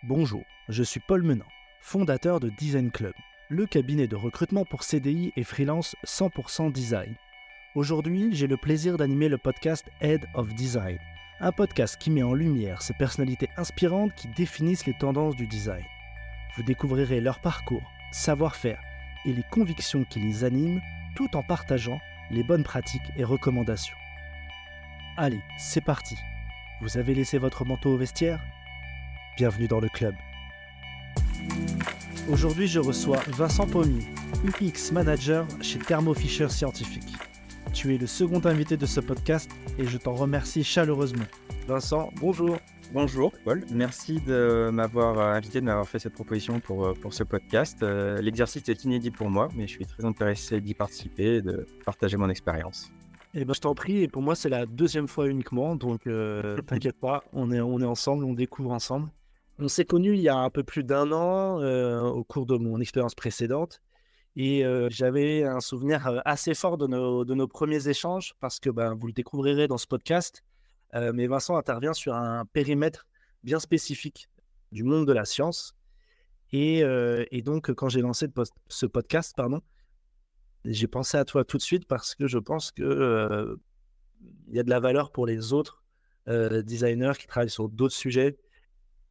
Bonjour, je suis Paul Menant, fondateur de Design Club, le cabinet de recrutement pour CDI et freelance 100% design. Aujourd'hui, j'ai le plaisir d'animer le podcast Head of Design, un podcast qui met en lumière ces personnalités inspirantes qui définissent les tendances du design. Vous découvrirez leur parcours, savoir-faire et les convictions qui les animent, tout en partageant les bonnes pratiques et recommandations. Allez, c'est parti. Vous avez laissé votre manteau au vestiaire ? Bienvenue dans le club. Aujourd'hui, je reçois Vincent Pommier, UX Manager chez Thermo Fisher Scientific. Tu es le second invité de ce podcast et je t'en remercie chaleureusement. Vincent, bonjour. Bonjour Paul, merci de m'avoir invité, de m'avoir fait cette proposition pour ce podcast. L'exercice est inédit pour moi, mais je suis très intéressé d'y participer et de partager mon expérience. Eh ben, je t'en prie, et pour moi c'est la deuxième fois uniquement, donc t'inquiète pas, on est ensemble, on découvre ensemble. On s'est connus il y a un peu plus d'un an au cours de mon expérience précédente. Et j'avais un souvenir assez fort de nos premiers échanges parce que vous le découvrirez dans ce podcast. Mais Vincent intervient sur un périmètre bien spécifique du monde de la science. Et donc, quand j'ai lancé ce podcast, j'ai pensé à toi tout de suite parce que je pense que il y a de la valeur pour les autres designers qui travaillent sur d'autres sujets.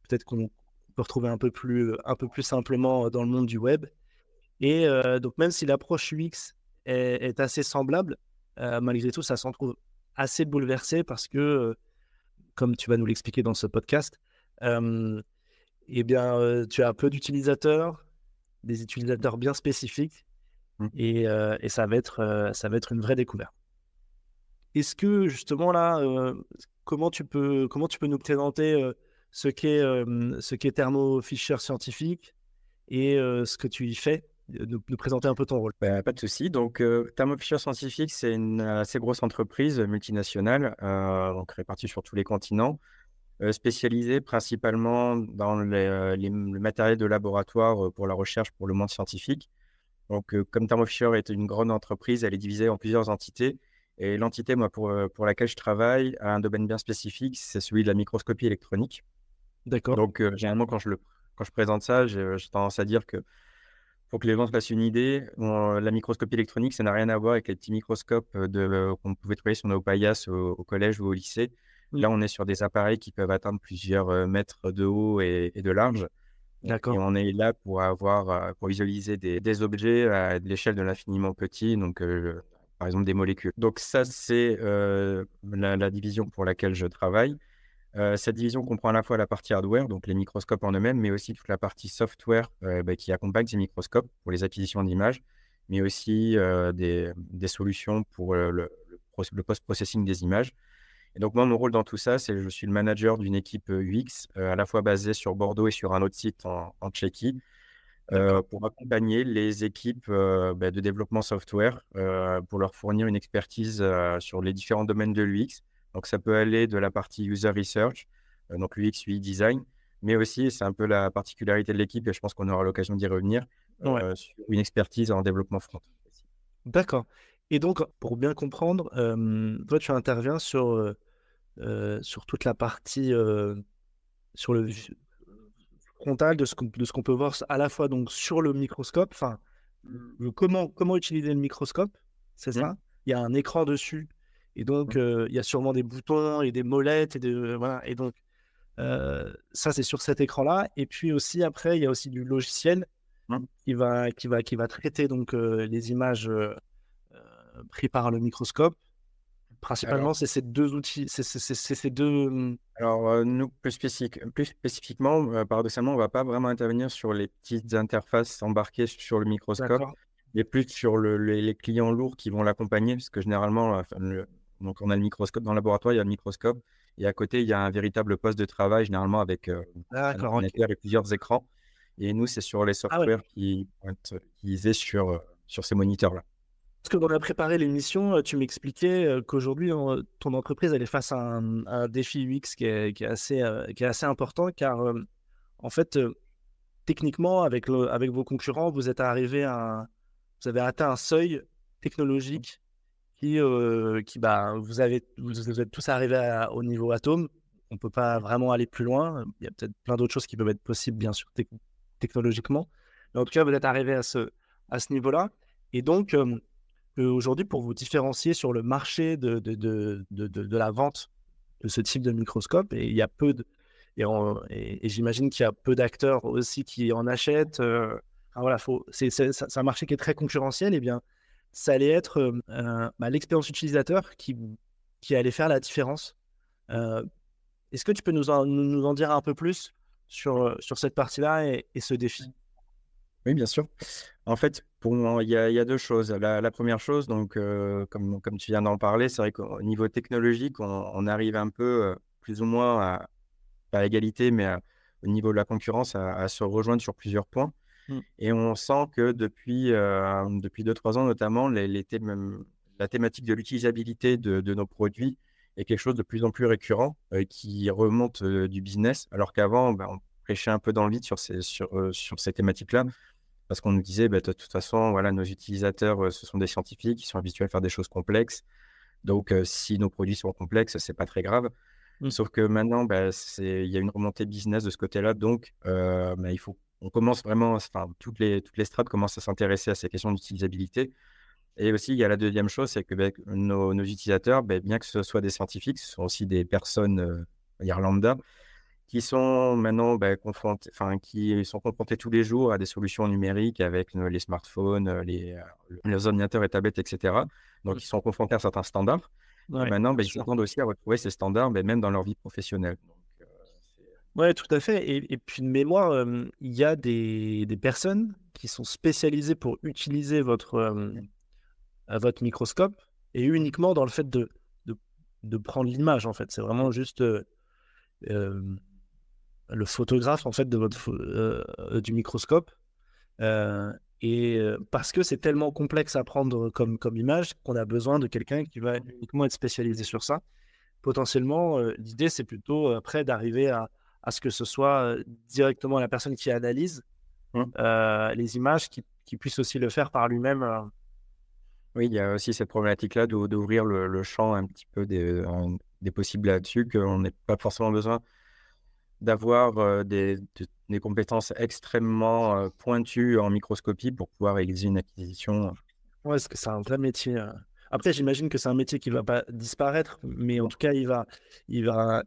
Peut-être qu'on peut retrouver un peu plus simplement dans le monde du web. Et donc, même si l'approche UX est assez semblable, malgré tout, ça s'en trouve assez bouleversé parce que, comme tu vas nous l'expliquer dans ce podcast, tu as peu d'utilisateurs, des utilisateurs bien spécifiques, Mm. et ça va être une vraie découverte. Est-ce que justement là, comment tu peux nous présenter ce qu'est Thermo Fisher Scientific et ce que tu y fais, nous présenter un peu ton rôle? Pas de souci. Donc, Thermo Fisher Scientific, c'est une assez grosse entreprise multinationale, donc répartie sur tous les continents, spécialisée principalement dans le matériel de laboratoire pour la recherche pour le monde scientifique. Donc, comme Thermo Fisher est une grande entreprise, elle est divisée en plusieurs entités. Et l'entité, moi, pour laquelle je travaille, a un domaine bien spécifique, c'est celui de la microscopie électronique. D'accord. Donc, généralement, quand je présente ça, j'ai tendance à dire que pour que les gens se fassent une idée, la microscopie électronique, ça n'a rien à voir avec les petits microscopes qu'on pouvait trouver sur nos paillasses au collège ou au lycée. Mmh. Là, on est sur des appareils qui peuvent atteindre plusieurs mètres de haut et de large. Et D'accord. on est là pour visualiser des objets à de l'échelle de l'infiniment petit, donc par exemple des molécules. Donc ça, c'est la division pour laquelle je travaille. Cette division comprend à la fois la partie hardware, donc les microscopes en eux-mêmes, mais aussi toute la partie software qui accompagne ces microscopes pour les acquisitions d'images, mais aussi des solutions pour le post-processing des images. Et donc moi, mon rôle dans tout ça, c'est que je suis le manager d'une équipe UX, à la fois basée sur Bordeaux et sur un autre site en Tchéquie, D'accord. pour accompagner les équipes de développement software, pour leur fournir une expertise sur les différents domaines de l'UX. Donc ça peut aller de la partie user research, donc UX, UI design, mais aussi, c'est un peu la particularité de l'équipe et je pense qu'on aura l'occasion d'y revenir, Ouais. sur une expertise en développement front. D'accord. Et donc, pour bien comprendre, toi, tu interviens sur toute la partie, sur le frontal de ce qu'on peut voir à la fois donc sur le microscope, enfin, comment utiliser le microscope, c'est Mmh. ça? Il y a un écran dessus et donc, Mmh. il y a sûrement des boutons et des molettes voilà, et donc, ça, c'est sur cet écran-là et puis aussi après, il y a aussi du logiciel Mmh. qui va traiter donc, les images, pris par le microscope. Alors Principalement, c'est ces 2 outils, c'est ces 2, nous, plus spécifiquement, paradoxalement, on va pas vraiment intervenir sur les petites interfaces embarquées sur le microscope, d'accord, mais plus sur les clients lourds qui vont l'accompagner, puisque généralement, enfin, donc on a le microscope dans le laboratoire, il y a le microscope et à côté, il y a un véritable poste de travail, généralement avec, un d'accord, OK. ordinateur et plusieurs écrans. Et nous, c'est sur les Ah ouais, softwares qui vont être utilisés sur ces moniteurs-là. parce qu'on a préparé l'émission, tu m'expliquais, qu'aujourd'hui, ton entreprise, elle est face à un défi UX qui est assez important car, en fait, techniquement, avec vos concurrents, vous avez atteint un seuil technologique qui, vous êtes tous arrivés au niveau atome. on peut pas vraiment aller plus loin. Il y a peut-être plein d'autres choses qui peuvent être possibles, bien sûr, technologiquement. Mais en tout cas, vous êtes arrivé à ce niveau-là. Et donc, aujourd'hui, pour vous différencier sur le marché de la vente de ce type de microscope, et il y a peu de, et j'imagine qu'il y a peu d'acteurs aussi qui en achètent. Enfin, voilà, c'est un marché qui est très concurrentiel. Et bien, ça allait être l'expérience utilisateur qui allait faire la différence. Euh, Est-ce que tu peux nous en dire un peu plus sur cette partie-là et ce défi? Oui, bien sûr. En fait, pour moi, il y a 2 choses. La 1re chose, donc comme tu viens d'en parler, c'est vrai qu'au niveau technologique, on arrive un peu, plus ou moins pas à égalité, mais au niveau de la concurrence, à se rejoindre sur plusieurs points. Mm. Et on sent que depuis 2-3 ans notamment, même la thématique de l'utilisabilité de nos produits est quelque chose de plus en plus récurrent, qui remonte, du business. Alors qu'avant, on prêchait un peu dans le vide sur ces thématiques-là. Parce qu'on nous disait: «Bah, de toute façon, voilà, nos utilisateurs, ce sont des scientifiques, ils sont habitués à faire des choses complexes. Donc si nos produits sont complexes, c'est pas très grave». Mm. Sauf que maintenant, il y a une remontée business de ce côté-là. Donc on commence vraiment, enfin, toutes les strates commencent à s'intéresser à ces questions d'utilisabilité. Et aussi, il y a la deuxième chose, c'est que, nos utilisateurs, bien que ce soit des scientifiques, ce sont aussi des personnes, on va dire lambda, qui sont maintenant, qui sont confrontés tous les jours à des solutions numériques avec, les smartphones, les ordinateurs et tablettes et cetera. Mm. Donc ils sont confrontés à certains standards et Ouais, maintenant, bien ils sûr. s'attendent aussi à retrouver ces standards, même dans leur vie professionnelle. Donc c'est Ouais, tout à fait. Et puis de mémoire, il y a des personnes qui sont spécialisées pour utiliser votre microscope et uniquement dans le fait de, de prendre l'image, en fait. C'est vraiment juste euh, le photographe, en fait, du microscope. Parce que c'est tellement complexe à prendre comme image qu'on a besoin de quelqu'un qui va uniquement être spécialisé sur ça. Potentiellement, l'idée, c'est plutôt après d'arriver à ce que ce soit directement la personne qui analyse mmh. les images qui puisse aussi le faire par lui-même. Oui, il y a aussi cette problématique-là d'ouvrir le champ un petit peu des possibles là-dessus, qu'on n'ait pas forcément besoin d'avoir, des compétences extrêmement, pointues en microscopie pour pouvoir réaliser une acquisition. Ouais, parce que c'est un vrai métier. Après, j'imagine que c'est un métier qui va pas disparaître, mais en tout cas, il va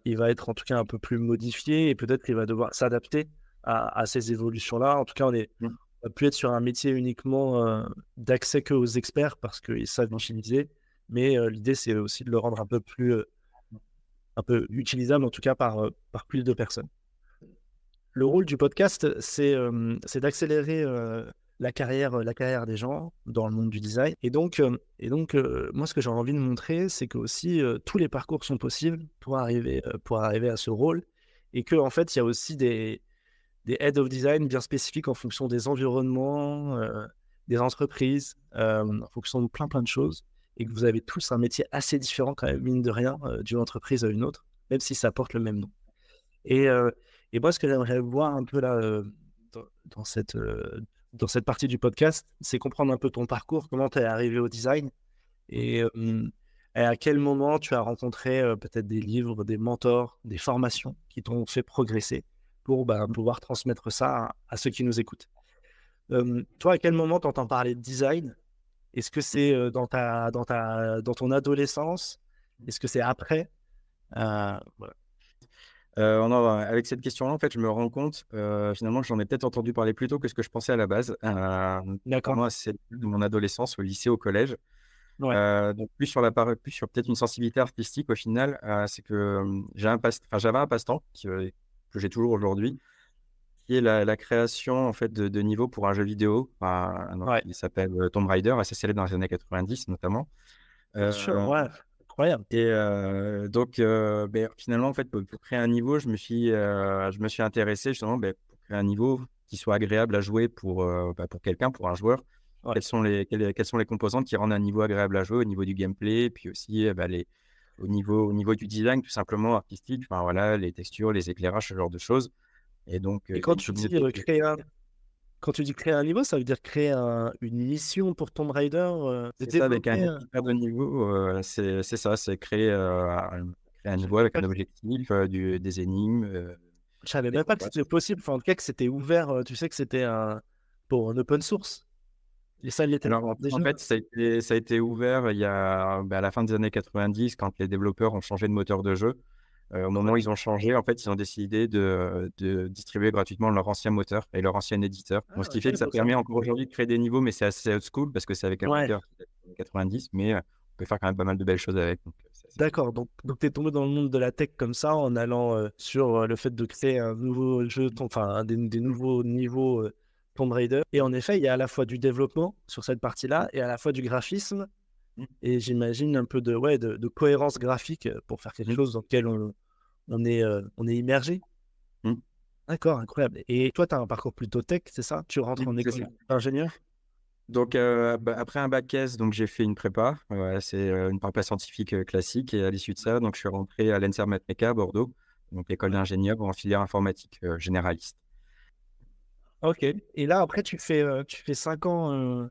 être en tout cas un peu plus modifié et peut-être qu'il va devoir s'adapter à ces évolutions-là. En tout cas, Mmh. on va plus être sur un métier uniquement d'accès que aux experts parce qu'ils savent l'utiliser, mais l'idée, c'est aussi de le rendre un peu utilisable, en tout cas par plus de personnes. Le rôle du podcast, c'est d'accélérer la carrière des gens dans le monde du design. Et donc, moi, ce que j'ai envie de montrer, c'est que aussi tous les parcours sont possibles pour arriver à ce rôle. Et qu'en fait, il y a aussi des head of design bien spécifiques en fonction des environnements, des entreprises, en fonction de plein de choses. Et que vous avez tous un métier assez différent, quand même, mine de rien, d'une entreprise à une autre, même si ça porte le même nom. Et, euh, et moi, ce que j'aimerais voir un peu là, dans, dans dans cette partie du podcast, c'est comprendre un peu ton parcours, comment tu es arrivé au design et à quel moment tu as rencontré peut-être des livres, des mentors, des formations qui t'ont fait progresser pour pouvoir transmettre ça à ceux qui nous écoutent. Toi, à quel moment tu entends parler de design? Est-ce que c'est dans ton adolescence? Est-ce que c'est après? Voilà. Avec cette question-là, en fait, je me rends compte, finalement, que j'en ai peut-être entendu parler plus tôt que ce que je pensais à la base. D'accord. Notamment, c'est de mon adolescence, au lycée, au collège. Ouais. Donc plus sur peut-être une sensibilité artistique au final, c'est que, j'avais un passe-temps que j'ai toujours aujourd'hui, qui est la création en fait de niveaux pour un jeu vidéo, donc Ouais. qui s'appelle, Tomb Raider, assez célèbre dans les années 90 notamment. Bien sûr, Heu ouais, incroyable. et donc finalement, en fait, pour créer un niveau, je me suis intéressé justement, pour créer un niveau qui soit agréable à jouer pour quelqu'un, pour un joueur. Ouais. Quelles sont les composantes qui rendent un niveau agréable à jouer au niveau du gameplay, puis aussi, au niveau du design tout simplement artistique, enfin voilà, les textures, les éclairages, ce genre de choses. Et donc Et il y a une communauté qui quand tu dis créer un niveau, ça veut dire créer une mission pour Tomb Raider, de c'est ça, avec un développer. critère de niveau, c'est ça, c'est créer créer un Je niveau savais avec pas un que objectif, des énigmes, je savais des même pas que combats. c'était possible. Enfin, en tout cas, que c'était ouvert. Tu sais que c'était un open source. Et ça l'était Alors en déjà. fait, ça a été ouvert il y a, à la fin des années 90 quand les développeurs ont changé de moteur de jeu. Au moment où ils ont changé, en fait, ils ont décidé de distribuer gratuitement leur ancien moteur et leur ancien éditeur. Donc ce Ah, qui fait que ok, ça pour ça. permet encore aujourd'hui de créer des niveaux, mais c'est assez old school parce que c'est avec un Ouais, moteur qui date des années 90, mais on peut faire quand même pas mal de belles choses avec, donc c'est assez cool. d'accord. Donc tu es tombé dans le monde de la tech comme ça en allant sur le fait de créer un nouveau jeu, enfin des nouveaux niveaux Tomb Raider. Et en effet, il y a à la fois du développement sur cette partie-là et à la fois du graphisme. Mmh, Et j'imagine un peu de cohérence graphique pour faire quelque mmh, chose dans lequel on est immergé. mmh, D'accord, incroyable. Et toi, tu as un parcours plutôt tech, c'est ça? Tu rentres en c'est ça. école d'ingénieur? Donc, après un bac S, donc j'ai fait une prépa. C'est, une prépa scientifique, classique, et à l'issue de ça, donc je suis rentré à l'ENSER Math-Méca à Bordeaux, donc école Ouais. d'ingénieur en filière informatique, généraliste. Ok. Et là, après, tu fais 5 ans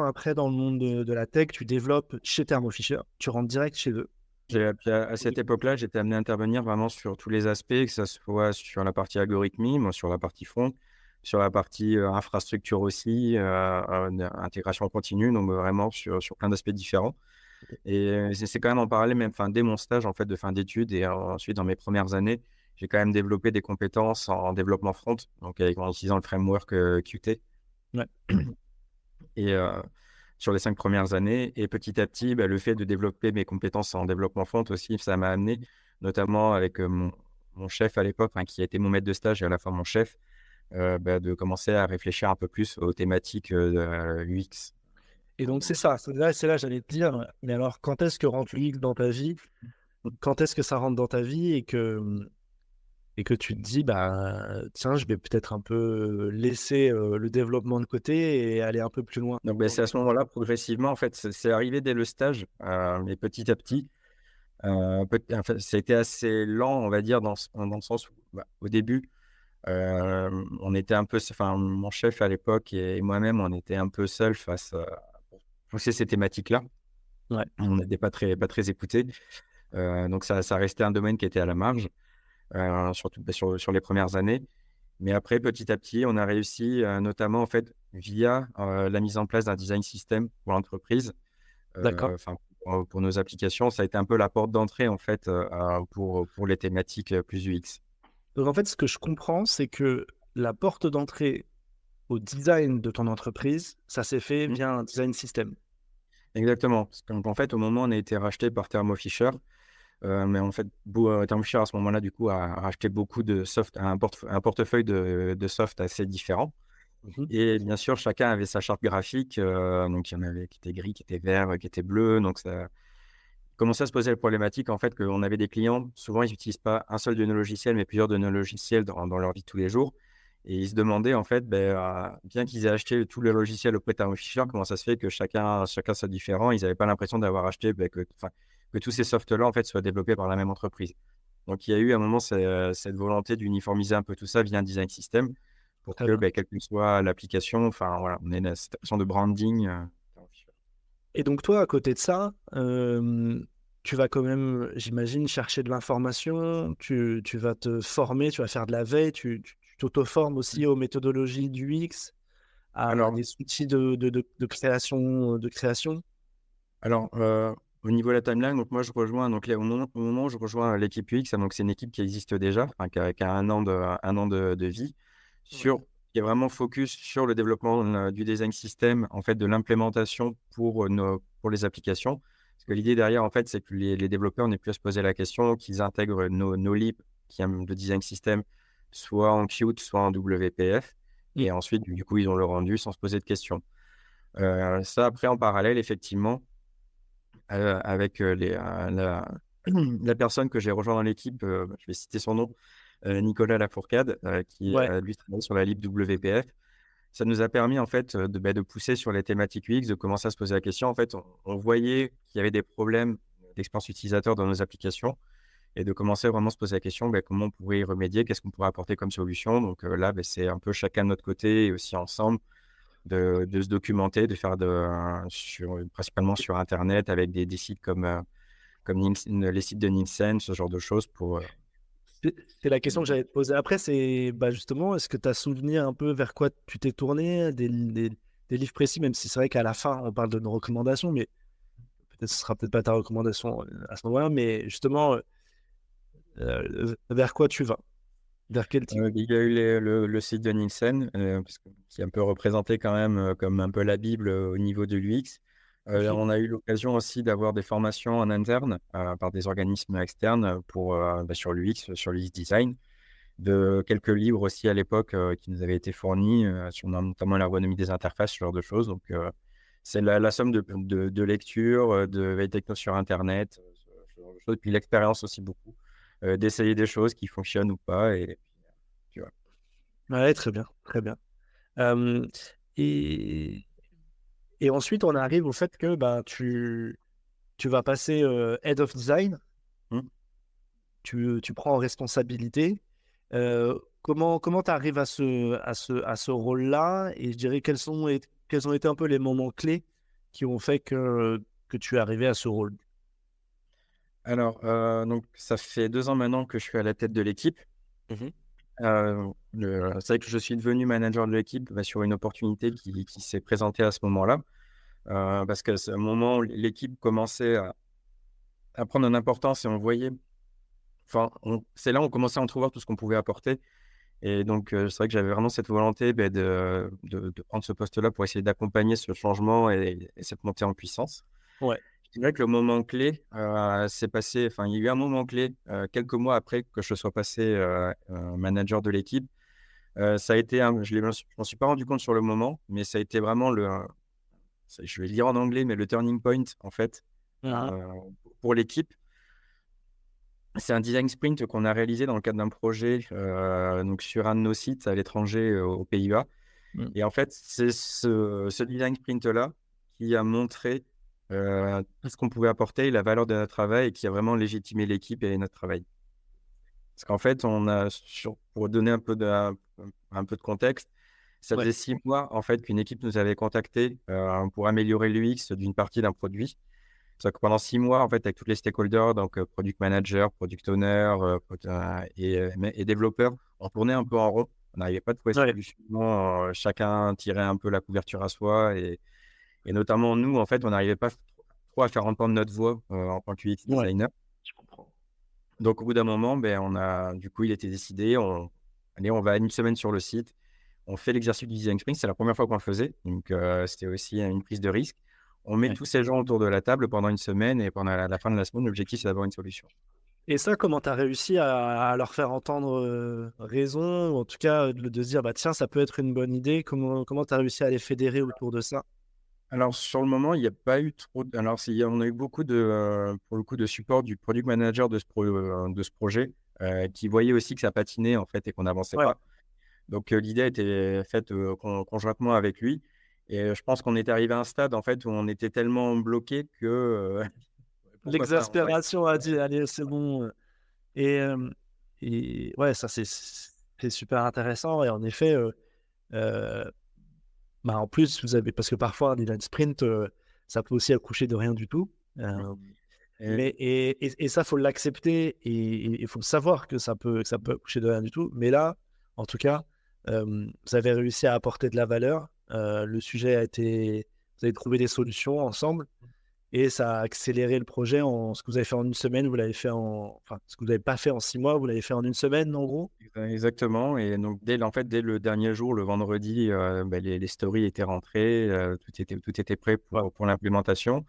après dans le monde de la tech, tu développes chez Thermo Fisher, tu rentres direct chez eux. Puis à cette époque-là, j'étais amené à intervenir vraiment sur tous les aspects, que ça soit sur la partie algorithmie, moi sur la partie front, sur la partie, infrastructure aussi, intégration continue, donc vraiment sur plein d'aspects différents. Et c'est quand même en parallèle, même enfin, dès mon stage en fait de fin d'études et ensuite dans mes premières années, j'ai quand même développé des compétences en développement front, donc en utilisant le framework, Qt. Ouais. Et sur les 5 premières années, et petit à petit, bah, le fait de développer mes compétences en développement front aussi, ça m'a amené, notamment avec, mon chef à l'époque, enfin qui a été mon maître de stage et à la fois mon chef, bah, de commencer à réfléchir un peu plus aux thématiques, UX. Et donc, c'est ça. C'est là, j'allais te dire, mais alors, quand est-ce que rentre l'UX dans ta vie? Quand est-ce que ça rentre dans ta vie et que tu te dis, bah, tiens, je vais peut-être un peu laisser le développement de côté et aller un peu plus loin. Donc bah, c'est à ce moment-là, progressivement, en fait, c'est arrivé dès le stage, mais petit à petit, enfin, ça a été assez lent, on va dire, dans le sens où, bah, au début, on était un peu enfin, mon chef à l'époque et moi-même, on était un peu seuls face, pour pousser ces thématiques-là. Ouais. On n'était pas très écoutés, donc ça restait un domaine qui était à la marge, surtout, bah, sur les premières années. Mais après, petit à petit, on a réussi, notamment, en fait, via, la mise en place d'un design system pour l'entreprise, D'accord. enfin, pour nos applications. Ça a été un peu la porte d'entrée, en fait, pour les thématiques, plus UX. Donc, en fait, ce que je comprends, c'est que la porte d'entrée au design de ton entreprise, ça s'est fait Mmh. via un design system. Exactement. Parce qu'en fait, au moment où on a été racheté par Thermo Fisher, mais en fait, Thermo Fisher, à ce moment-là, du coup, a racheté beaucoup de soft, un portefeuille de soft assez différent. Mhm. Et bien sûr, chacun avait sa charte graphique, donc il y en avait qui étaient gris, qui étaient verts, qui étaient bleus, donc ça commençait à se poser la problématique, en fait, qu'on avait des clients, souvent ils n'utilisent pas un seul de nos logiciels, mais plusieurs de nos logiciels dans leur vie de tous les jours, et ils se demandaient, en fait, bien qu'ils aient acheté tous les logiciels auprès de Thermo Fisher, comment ça se fait que chacun soit différent? Ils n'avaient pas l'impression d'avoir acheté, que tous ces softs-là, en fait, soient développés par la même entreprise. Donc il y a eu à un moment cette volonté d'uniformiser un peu tout ça via un design system pour Très que, bien. quelle que soit l'application, enfin voilà, on ait cette impression de branding, Et donc toi, à côté de ça, tu vas quand même, j'imagine, chercher de l'information, tu vas te former, tu vas faire de la veille, tu t'auto-formes aussi aux méthodologies du X, à alors des outils de création, de création. alors, au niveau de la timeline, donc moi je rejoins donc là au moment où je rejoins l'équipe UX, donc c'est une équipe qui existe déjà, enfin qui a 1 an de vie, Ouais. qui est vraiment focus sur le développement, du design system, en fait, de l'implémentation pour les applications. Parce que l'idée derrière, en fait, c'est que les développeurs n'aient plus à se poser la question, qu'ils intègrent nos libs qui est le design system, soit en Qt, soit en WPF, Mm. et ensuite, du coup, ils ont le rendu sans se poser de questions. Ça après en parallèle, effectivement, avec, la la personne que j'ai rejoint dans l'équipe, je vais citer son nom, Nicolas Lafourcade, qui, Ouais, lui travaille sur la lib WPF. Ça nous a permis en fait, de pousser sur les thématiques UX, de commencer à se poser la question. En fait, on voyait qu'il y avait des problèmes d'expérience utilisateur dans nos applications, et de commencer vraiment à se poser la question, comment on pourrait y remédier? Qu'est-ce qu'on pourrait apporter comme solution? Donc, là, c'est un peu chacun de notre côté et aussi ensemble de se documenter, de faire principalement sur internet avec des sites comme, comme les sites de Nielsen, ce genre de choses pour. C'est la question que j'allais te poser après, c'est bah, justement, est-ce que tu as souvenir un peu vers quoi tu t'es tourné, des livres précis, même si c'est vrai qu'à la fin, on parle de nos recommandations, mais peut-être ce sera peut-être pas ta recommandation à ce moment-là, mais justement, vers quoi tu vas? Vers quel type? Il y a eu le site de Nielsen, qui est un peu représenté quand même comme un peu la Bible au niveau de l'UX. Mhm. On a eu l'occasion aussi d'avoir des formations en interne par des organismes externes sur l'UX, sur l'UX design, de quelques livres aussi à l'époque qui nous avaient été fournis sur notamment l'ergonomie des interfaces, ce genre de choses. Donc, c'est la somme de lectures, de veille techno sur Internet, ce genre de choses. Puis l'expérience aussi beaucoup, d'essayer des choses qui fonctionnent ou pas. Et tu vois. Ouais, très bien, très bien. Euh, et, et ensuite, on arrive au fait que bah, tu vas passer Head of Design, Hmm. tu prends en responsabilité. Comment tu arrives à ce rôle-là? Et je dirais quels ont été un peu les moments clés qui ont fait que tu es arrivé à ce rôle? Alors, donc, ça fait 2 ans maintenant que je suis à la tête de l'équipe. Mhm. C'est vrai que je suis devenu manager de l'équipe sur une opportunité qui s'est présentée à ce moment-là. Parce que c'est un moment où l'équipe commençait à prendre une importance et on voyait, enfin, c'est là où on commençait à entrevoir tout ce qu'on pouvait apporter. Et donc, c'est vrai que j'avais vraiment cette volonté de prendre ce poste-là pour essayer d'accompagner ce changement et cette montée en puissance. Ouais. Je dirais que le moment clé s'est passé, enfin, il y a eu un moment clé quelques mois après que je sois passé manager de l'équipe. Ça a été, je m'en suis pas rendu compte sur le moment, mais ça a été vraiment je vais le dire en anglais, mais le turning point en fait Mhm. euh, pour l'équipe. C'est un design sprint qu'on a réalisé dans le cadre d'un projet donc sur un de nos sites à l'étranger aux Pays-Bas. Mm. Et en fait, c'est ce design sprint-là qui a montré tout ce qu'on pouvait apporter, la valeur de notre travail et qui a vraiment légitimé l'équipe et notre travail. Parce qu'en fait, pour donner un peu de contexte, ça Ouais. faisait 6 mois en fait qu'une équipe nous avait contactés pour améliorer l'UX d'une partie d'un produit. C'est-à-dire que pendant 6 mois, en fait, avec tous les stakeholders, donc product manager, product owner et développeurs, on tournait un peu en rond. On n'arrivait pas à trouver de Ouais. solution. Chacun tirait un peu la couverture à soi. Et notamment, nous, en fait, on n'arrivait pas trop à faire entendre notre voix en tant que UX Ouais. designer. Je comprends. Donc, au bout d'un moment, du coup, il était décidé, allez, on va une semaine sur le site. On fait l'exercice du design sprint. C'est la première fois qu'on le faisait. Donc, c'était aussi une prise de risque. On met Ouais. tous ces gens autour de la table pendant une semaine et pendant la fin de la semaine, l'objectif, c'est d'avoir une solution. Et ça, comment tu as réussi à leur faire entendre raison, ou en tout cas de se dire, bah, tiens, ça peut être une bonne idée. Comment tu as réussi à les fédérer autour de ça? Alors, sur le moment, il n'y a pas eu trop. Alors, on a eu beaucoup pour le coup, de support du product manager de ce projet qui voyait aussi que ça patinait en fait et qu'on n'avançait Ouais. pas. Donc, l'idée a été faite conjointement avec lui. Et je pense qu'on est arrivé à un stade en fait où on était tellement bloqué que pourquoi pas. L'exaspération a dit, allez, c'est bon. Et, euh, et ouais, ça, c'est super intéressant. Et en effet, euh, bah, en plus, parce que parfois, un design sprint, ça peut aussi accoucher de rien du tout. Oui. Euh, Et et ça, faut l'accepter et il faut le savoir que ça peut accoucher de rien du tout. Mais là, en tout cas, vous avez réussi à apporter de la valeur. Le sujet a été, vous avez trouvé des solutions ensemble et ça a accéléré le projet ce que vous avez fait en une semaine, vous l'avez fait enfin, ce que vous n'avez pas fait en 6 mois, vous l'avez fait en une semaine, en gros. exactement. Et donc, dès le dernier jour, le vendredi, les stories étaient rentrées, tout était prêt Ouais. pour l'implémentation.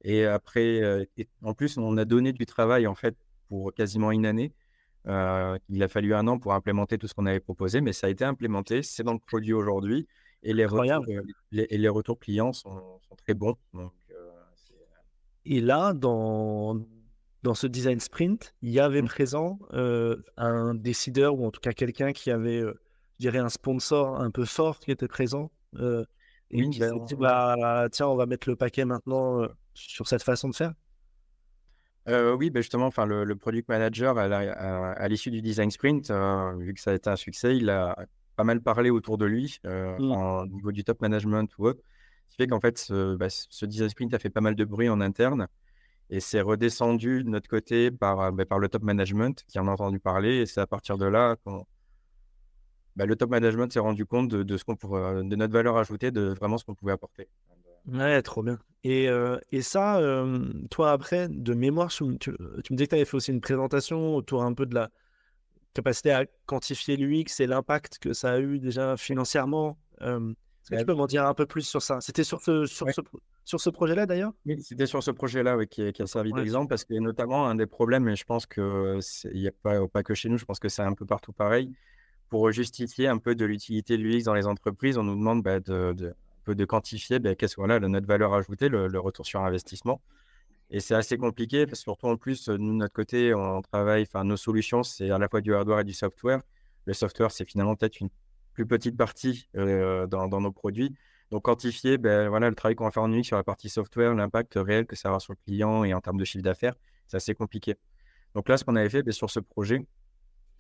Et après, en plus, on a donné du travail en fait pour quasiment une année. Il a fallu un an pour implémenter tout ce qu'on avait proposé, mais ça a été implémenté. C'est dans le produit aujourd'hui et Incroyable. les retours clients sont très bons. Donc, Et là, dans ce design sprint, il y avait mmh. présent un décideur ou en tout cas quelqu'un qui avait, je dirais, un sponsor un peu fort qui était présent et Oui, qui s'est dit, bah, tiens, on va mettre le paquet maintenant sur cette façon de faire. Oui, justement, enfin, le product manager, à l'issue du design sprint, vu que ça a été un succès, il a pas mal parlé autour de lui, Mm. au niveau du top management ou autre. Ce qui fait qu'en fait, ce design sprint a fait pas mal de bruit en interne. Et c'est redescendu de notre côté par le top management qui en a entendu parler. Et c'est à partir de là qu'on le top management s'est rendu compte de ce qu'on pourrait, de notre valeur ajoutée, de vraiment ce qu'on pouvait apporter. Ouais, trop bien. Et ça, toi, après, de mémoire, tu me disais que tu avais fait aussi une présentation autour un peu de la capacité à quantifier l'UX et l'impact que ça a eu déjà financièrement. Est-ce que tu Ouais, peux m'en dire un peu plus sur ça? C'était ouais. sur ce projet-là, d'ailleurs? Oui, c'était sur ce projet-là, oui, qui a servi Ouais, d'exemple parce super. que notamment un des problèmes, et je pense que il n'y a pas que chez nous, je pense que c'est un peu partout pareil. Pour justifier un peu de l'utilité de l'UX dans les entreprises, on nous demande un peu de quantifier qu'est-ce que voilà, notre valeur ajoutée, le retour sur investissement. Et c'est assez compliqué parce que surtout en plus, nous, de notre côté, on travaille, enfin, nos solutions, c'est à la fois du hardware et du software. Le software, c'est finalement peut-être une plus petite partie dans nos produits. Donc, quantifier voilà, le travail qu'on va faire en UX sur la partie software, l'impact réel que ça aura sur le client et en termes de chiffre d'affaires, c'est assez compliqué. Donc là, ce qu'on avait fait sur ce projet,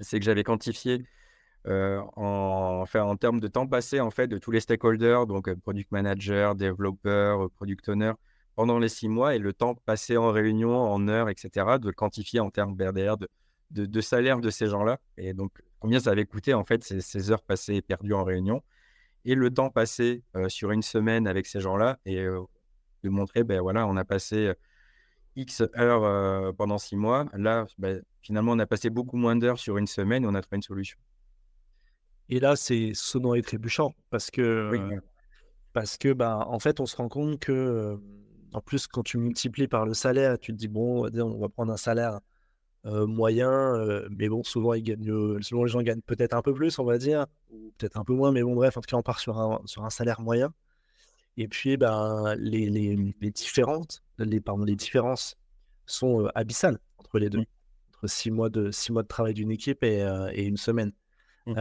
c'est que j'avais quantifié en termes de temps passé en fait de tous les stakeholders, donc product manager, développeur, product owner, pendant les 6 mois et le temps passé en réunion, en heures, et cetera, de le quantifier en termes BRDR, de salaire de ces gens-là et donc combien ça avait coûté en fait ces heures passées et perdues en réunion et le temps passé, sur une semaine avec ces gens-là et de montrer, voilà, on a passé, X heures, pendant 6 mois. Là, finalement, on a passé beaucoup moins d'heures sur une semaine et on a trouvé une solution. Et là, c'est sonnant et trébuchant Oui, voilà. parce que bah, en fait, on se rend compte que, en plus, quand tu multiplies par le salaire, tu te dis, bon, on va prendre un salaire moyen, mais bon, souvent les gens gagnent peut-être un peu plus, on va dire, ou peut-être un peu moins, mais bon, bref, en tout cas, on part sur un salaire moyen. Et puis, ben, les différences sont abyssales entre les deux, Mmh, entre 6 mois de travail d'une équipe et une semaine. mmh,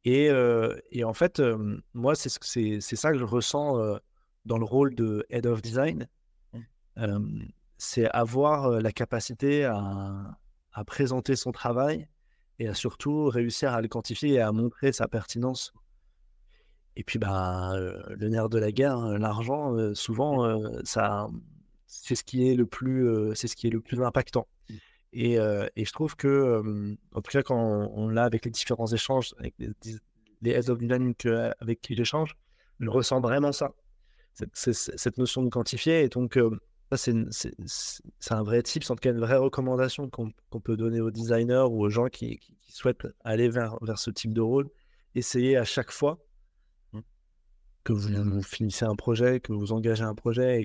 Euh, et en fait, moi, c'est ça que je ressens dans le rôle de Head of Design. mmh. Euh, c'est avoir la capacité à présenter son travail et à surtout réussir à le quantifier et à montrer sa pertinence. Et puis, bah, le nerf de la guerre, hein, l'argent, souvent, c'est ce qui est le plus impactant. Et je trouve que, en tout cas, quand on l'a avec les différents échanges, avec les heads of design avec qui j'échange, je ressens vraiment ça, cette notion de quantifier. Et donc, ça, c'est un vrai tips, en tout cas, une vraie recommandation qu'on peut donner aux designers ou aux gens qui souhaitent aller vers ce type de rôle. Essayez à chaque fois Mmh. que vous finissez un projet, que vous engagez un projet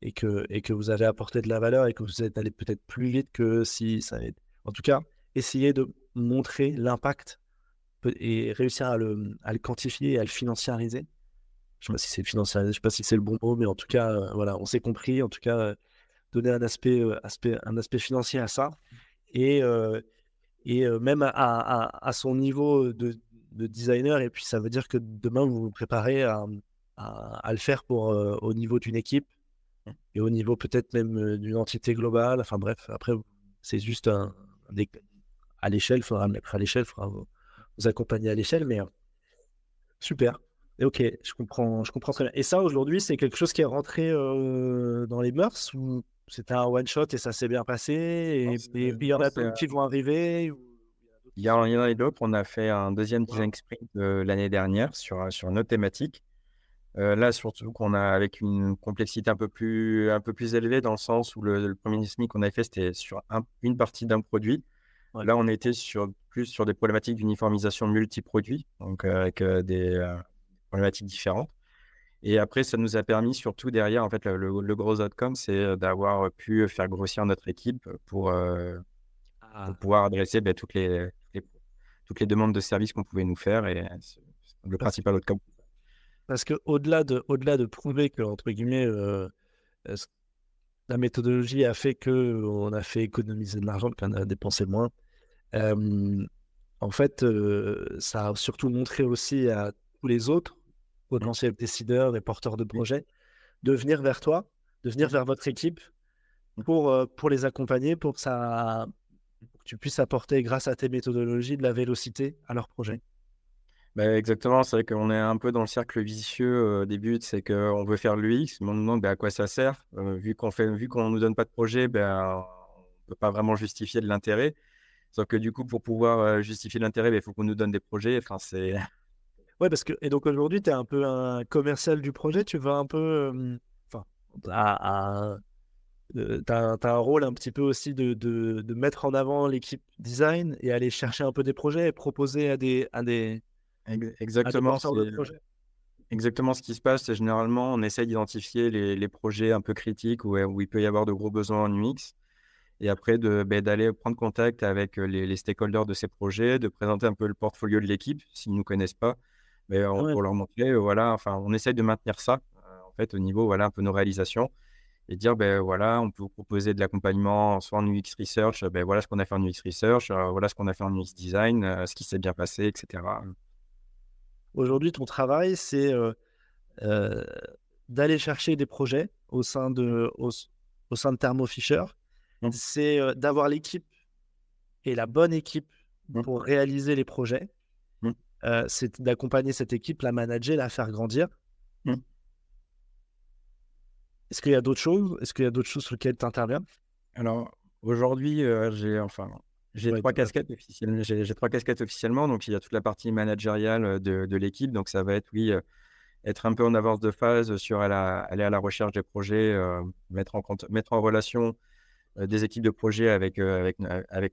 et que vous avez apporté de la valeur et que vous êtes allé peut-être plus vite que si ça avait... En tout cas, essayez de montrer l'impact et réussir à le quantifier et à le financiariser. Je ne sais pas si c'est financiariser, je sais pas si c'est le bon mot, mais en tout cas, voilà, on s'est compris. En tout cas, donner un aspect financier à ça. Et, même à son niveau de designer. Et puis, ça veut dire que demain, vous vous préparez à le faire au niveau d'une équipe et au niveau peut-être même d'une entité globale. Enfin bref, après, c'est juste à l'échelle, il faudra le mettre à l'échelle, il faudra vous accompagner à l'échelle, mais super. Et ok, je comprends très bien. Et ça, aujourd'hui, c'est quelque chose qui est rentré dans les mœurs ou c'était un one-shot et ça s'est bien passé Non, et puis il y en non, a d'autres qui vont arriver il y en a d'autres. On a fait un deuxième Wow. design sprint, l'année dernière sur une autre thématique. Là, surtout qu'on a avec une complexité un peu plus élevée dans le sens où le 1er SMIC qu'on avait fait, c'était sur une partie d'un produit. Ouais. Là, on était plus sur des problématiques d'uniformisation multi-produits, donc avec des problématiques différentes. Et après, ça nous a permis surtout derrière, en fait, le gros outcome, c'est d'avoir pu faire grossir notre équipe pour Ah, pouvoir adresser toutes les demandes de services qu'on pouvait nous faire. Et c'est le parce, principal outcome. parce que au-delà de prouver que, entre guillemets, euh, ce- la méthodologie a fait qu'on a fait économiser de l'argent, qu'on a dépensé moins, euh, en fait, ça a surtout montré aussi à tous les autres Mmh, potentiels décideurs et porteurs de oui, projets de venir vers toi, de venir mmh, vers votre équipe mmh. pour les accompagner, pour que tu puisses apporter, grâce à tes méthodologies, de la vélocité à leur projet. Bah, exactement, c'est vrai qu'on est un peu dans le cercle vicieux, au début, c'est qu'on veut faire de l'UX, mais on nous demande, bah, à quoi ça sert? Vu qu'on nous donne pas de projet, ben, on peut pas vraiment justifier de l'intérêt. Sauf que du coup, pour pouvoir, justifier l'intérêt, il faut qu'on nous donne des projets. Enfin, c'est Ouais, parce que et donc aujourd'hui, tu es un peu un commercial du projet, tu vas un peu, enfin, tu as un rôle un petit peu aussi de mettre en avant l'équipe design et aller chercher un peu des projets et proposer à des exactement, porteurs de c'est projets? exactement ce qui se passe. C'est généralement, on essaie d'identifier les projets un peu critiques où il peut y avoir de gros besoins en UX et après d'aller prendre contact avec, les stakeholders de ces projets, de présenter un peu le portfolio de l'équipe s'ils ne nous connaissent pas. Mais Ouais. pour leur montrer, voilà, enfin, on essaye de maintenir ça, en fait, au niveau, voilà, un peu nos réalisations et dire: ben voilà, on peut vous proposer de l'accompagnement soit en UX research, voilà ce qu'on a fait en UX research, voilà ce qu'on a fait en UX design, ce qui s'est bien passé et cetera». Aujourd'hui, ton travail, c'est, heu, d'aller chercher des projets au sein de Thermo Fisher. Mmh, C'est, d'avoir l'équipe et la bonne équipe mmh, pour réaliser les projets. mmh, C'est d'accompagner cette équipe, la manager, la faire grandir. mmh. Est-ce qu'il y a d'autres choses? Est-ce qu'il y a d'autres choses sur lesquelles tu interviens? Alors aujourd'hui, j'ai Ouais, 3 casquettes officiellement. J'ai 3 casquettes officiellement, donc il y a toute la partie managériale, de l'équipe. Donc ça va être, oui, être un peu en avance de phase sur aller à la recherche des projets, mettre en relation, des équipes de projet avec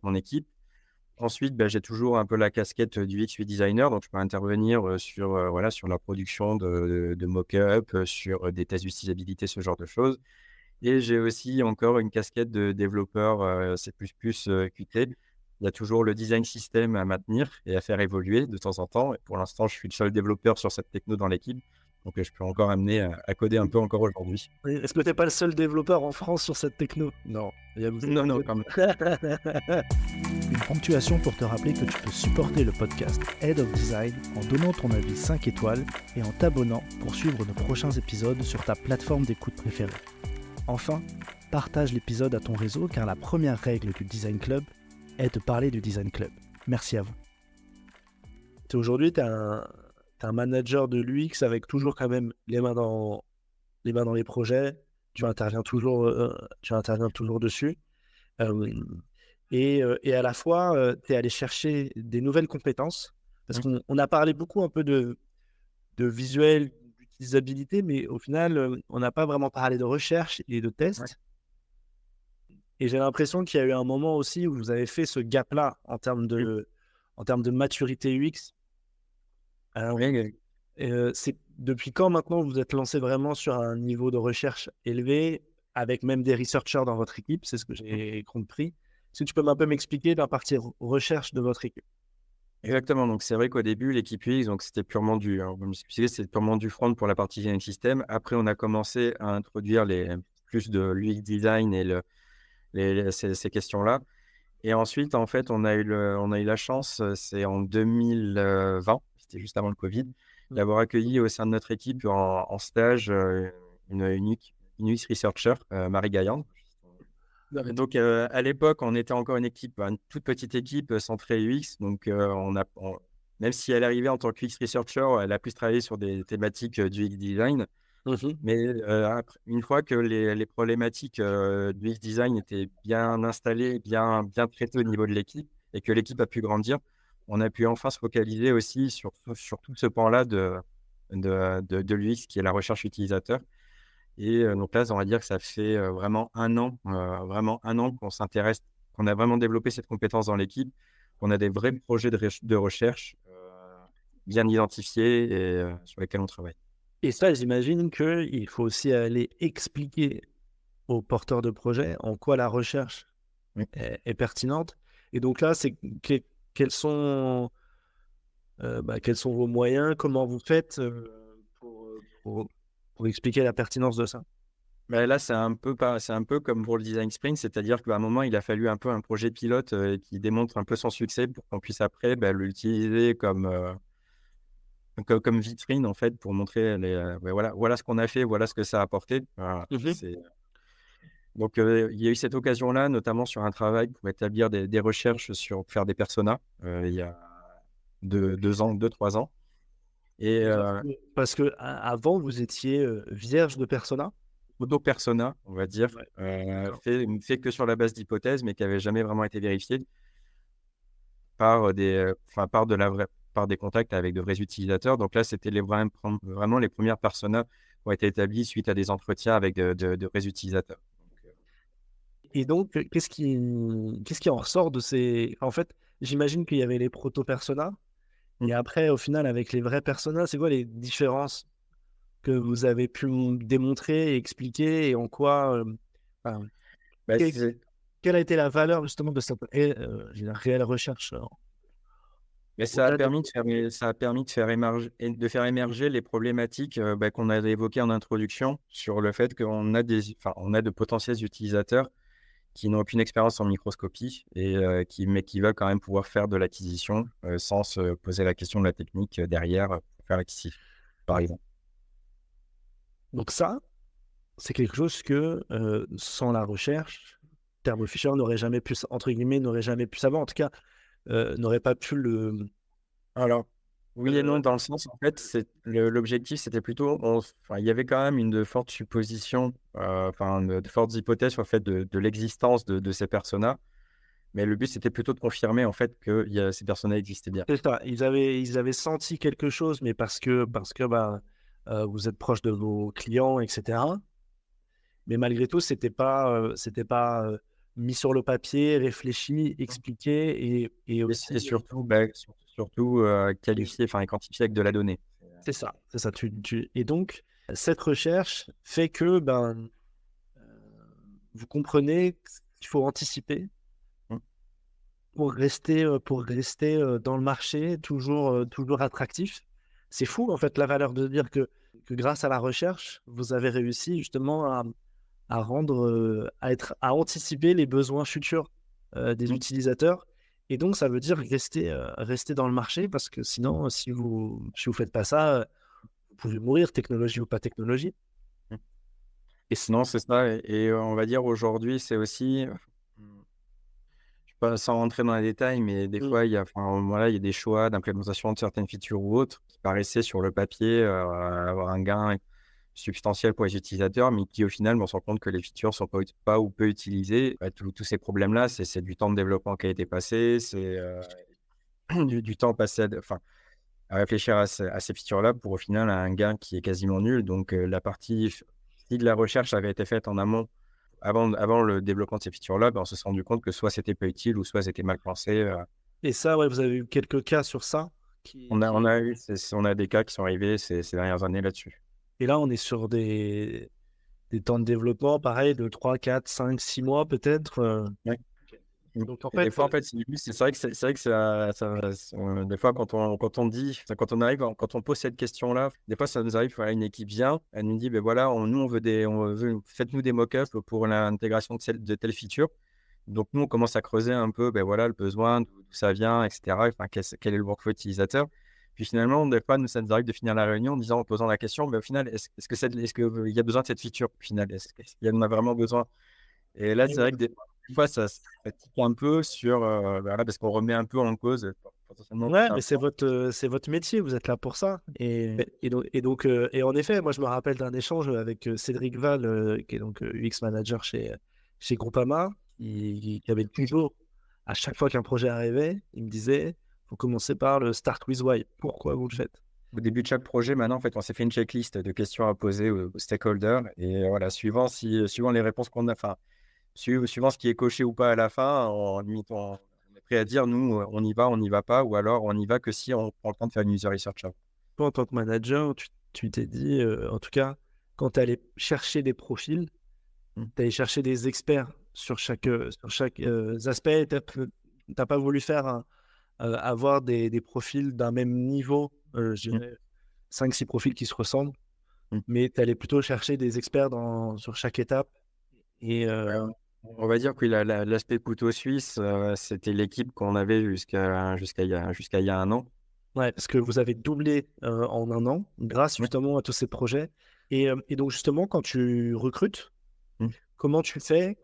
mon équipe. Ensuite, j'ai toujours un peu la casquette du UX designer, donc je peux intervenir, sur, voilà, sur la production de mock-up, sur, des tests d'utilisabilité, ce genre de choses. Et j'ai aussi encore une casquette de développeur, C++, Qt. Il y a toujours le design system à maintenir et à faire évoluer de temps en temps et pour l'instant, je suis le seul développeur sur cette techno dans l'équipe, donc je peux encore amener à coder un peu encore aujourd'hui. Oui, est-ce que tu es pas le seul développeur en France sur cette techno? Non, il y a vous êtes Non, non, vous quand même. êtes Une ponctuation pour te rappeler que tu peux supporter le podcast Head of Design en donnant ton avis 5 étoiles et en t'abonnant pour suivre nos prochains épisodes sur ta plateforme d'écoute préférée. Enfin, partage l'épisode à ton réseau car la première règle du Design Club est de parler du Design Club. Merci à vous. Aujourd'hui, tu es un manager de l'UX avec toujours quand même les mains dans les projets. Tu interviens toujours dessus. Et à la fois, tu es allé chercher des nouvelles compétences parce Mmh, qu'on a parlé beaucoup un peu de visuel, d'utilisabilité, mais au final, on n'a pas vraiment parlé de recherche et de ouais. test. Et j'ai l'impression qu'il y a eu un moment aussi où vous avez fait ce gap-là Mmh, en termes de maturité UX. oui, C'est depuis quand maintenant vous êtes lancé vraiment sur un niveau de recherche élevé, avec même des researchers dans votre équipe? C'est ce que mmh. j'ai compris. Est-ce que tu peux un peu m'expliquer la partie recherche de votre équipe? Exactement, donc c'est vrai qu'au début, l'équipe UX, donc c'était purement comme je expliquais, c'était purement du front pour la partie design system. Après, on a commencé à introduire plus de l'UX design et ces questions-là. Et ensuite, en fait, on a eu la chance, c'est en 2020, c'était juste avant le Covid, Mmh. d'avoir accueilli au sein de notre équipe en stage, une UX researcher, Marie Gailland. Donc, à l'époque, on était encore une équipe, une toute petite équipe, centrée UX. Donc, même si elle arrivait en tant qu'UX researcher, elle a plus travaillé sur des thématiques, du UX design. Mmh. Mais, une fois que les problématiques, du UX design étaient bien installées, bien traitées au niveau de l'équipe et que l'équipe a pu grandir, on a pu enfin se focaliser aussi sur tout ce pan-là de l'UX qui est la recherche utilisateur. Et donc là, on va dire que ça fait, vraiment un an qu'on a vraiment développé cette compétence dans l'équipe, qu'on a des vrais projets de recherche, bien identifiés et sur lesquels on travaille. Et ça, j'imagine qu'il faut aussi aller expliquer aux porteurs de projets en quoi la recherche Oui. est pertinente. Et donc là, c'est quels sont, quels sont vos moyens? Comment vous faites, pour expliquer la pertinence de ça? Mais là, c'est un peu comme pour le design sprint, c'est-à-dire qu'à un moment, il a fallu un peu un projet pilote, qui démontre un peu son succès pour qu'on puisse après, l'utiliser comme vitrine, en fait, pour montrer voilà ce qu'on a fait, voilà ce que ça a apporté. Voilà, Mmh. donc il y a eu cette occasion-là, notamment sur un travail pour établir des recherches sur faire des personas, il y a 2 ans, 2-3 ans. Et Parce que avant, vous étiez vierge de persona. auto-persona, on va dire, Ouais, d'accord. fait que sur la base d'hypothèses, mais qui avait jamais vraiment été vérifié par par de la vraie par des contacts avec de vrais utilisateurs. Donc là, c'était vraiment les premières personas qui ont été établies suite à des entretiens avec de vrais utilisateurs. Donc, Et donc, qu'est-ce qui en ressort de ces. En fait, j'imagine qu'il y avait les proto-personas. mmh, Et après, au final, avec les vrais personas, c'est quoi les différences que vous avez pu démontrer et expliquer et en quoi. Enfin, bah, que- c'est quelle a été la valeur justement de cette je veux dire, réelle recherche mais ça a au-delà de. permis de faire é ça a permis de faire émerger les problématiques, qu'on avait évoquées en introduction sur le fait on a de potentiels utilisateurs qui n'ont aucune expérience en microscopie et qui veulent quand même pouvoir faire de l'acquisition, sans se poser la question de la technique, derrière, pour faire l'acquisition, par exemple. Donc ça, c'est quelque chose que sans la recherche, Thermo Fisher n'aurait jamais pu, entre guillemets, n'aurait jamais pu savoir. En tout cas, n'aurait pas pu le. Alors, oui et non, dans le sens, en fait, l'objectif, c'était plutôt il y avait quand même une de fortes suppositions, de fortes hypothèses sur le fait de l'existence de ces personas, mais le but, c'était plutôt de confirmer, en fait, que ces personas existaient bien. C'est ça. Ils avaient senti quelque chose, mais parce que bah, vous êtes proche de vos clients, etc. Mais malgré tout, c'était pas mis sur le papier, réfléchi, expliqué et Et aussi. surtout, qualifié, et quantifié avec de la donnée. C'est ça, c'est ça. Et donc, cette recherche fait que ben, vous comprenez qu'il faut anticiper Mmh. pour rester dans le marché, toujours attractif. C'est fou, en fait, la valeur de dire que grâce à la recherche, vous avez réussi justement à anticiper les besoins futurs des Mmh. utilisateurs. Et donc, ça veut dire rester dans le marché parce que sinon, si vous faites pas ça, vous pouvez mourir, technologie ou pas technologie. Mmh. Et c- Non, c'est ça et on va dire aujourd'hui, c'est aussi, pas sans rentrer dans les détails, mais des Mm. fois, voilà, il y a des choix d'implémentation de certaines features ou autres qui paraissaient sur le papier, avoir un gain substantiel pour les utilisateurs, mais qui au final, on se rend compte que les features sont pas ou peu utilisées. Bah, tous ces problèmes-là, c'est du temps de développement qui a été passé, c'est, du temps passé à réfléchir à ces features-là pour au final un gain qui est quasiment nul. Donc, si de la recherche avait été faite en amont, avant le développement de ces features-là, on se serait rendu compte que soit c'était pas utile ou soit c'était mal pensé. Et ça, ouais, vous avez eu quelques cas sur ça. On a des cas qui sont arrivés ces dernières années là-dessus. Et là, on est sur des temps de développement, pareil, de 3, 4, 5, 6 mois peut-être. Ouais. Mmh. Donc, en Et des fait, fois, en fait, c'est vrai que des fois, quand on pose cette question-là, des fois, ça nous arrive, voilà, une équipe vient, elle nous dit: ben voilà, nous, on veut faites-nous des mock-ups pour l'intégration de telle feature». Donc nous, on commence à creuser un peu, ben voilà, le besoin, d'où ça vient et cetera, quel est le workflow utilisateur. Puis finalement, des fois, nous, ça nous arrive de finir la réunion en posant la question: «Mais au final, est-ce que il y a besoin de cette feature au final? Est-ce qu'il y en a vraiment besoin?» Et là, c'est vrai que des fois, ça tique un peu sur, voilà, parce qu'on remet un peu en cause, potentiellement ouais, un mais point. c'est votre métier, vous êtes là pour ça. Et en effet, moi, je me rappelle d'un échange avec Cédric Val, qui est donc UX manager chez Groupama, qui avait toujours, à chaque fois qu'un projet arrivait, il me disait, faut commencer par le start with why. Pourquoi vous le faites? Au début de chaque projet, maintenant, en fait, on s'est fait une checklist de questions à poser aux stakeholders et voilà, suivant les réponses qu'on a, suivant ce qui est coché ou pas à la fin, limite, on est prêt à dire: «Nous, on y va pas» ou alors on y va que si on prend le temps de faire une user research avant. Toi, en tant que manager, tu t'es dit, en tout cas, quand tu allais chercher des profils, Mmh. tu allais chercher des experts sur chaque aspect. Tu n'as pas voulu faire avoir des profils d'un même niveau, je Mmh. dirais 5-6 profils qui se ressemblent, Mmh. mais tu allais plutôt chercher des experts sur chaque étape. Et Ouais, on va dire que l'aspect couteau suisse, c'était l'équipe qu'on avait jusqu'à il y a 1 an. ouais, parce que vous avez doublé en 1 an grâce Ouais. justement à tous ces projets. Et donc justement, quand tu recrutes, Mmh. comment tu fais?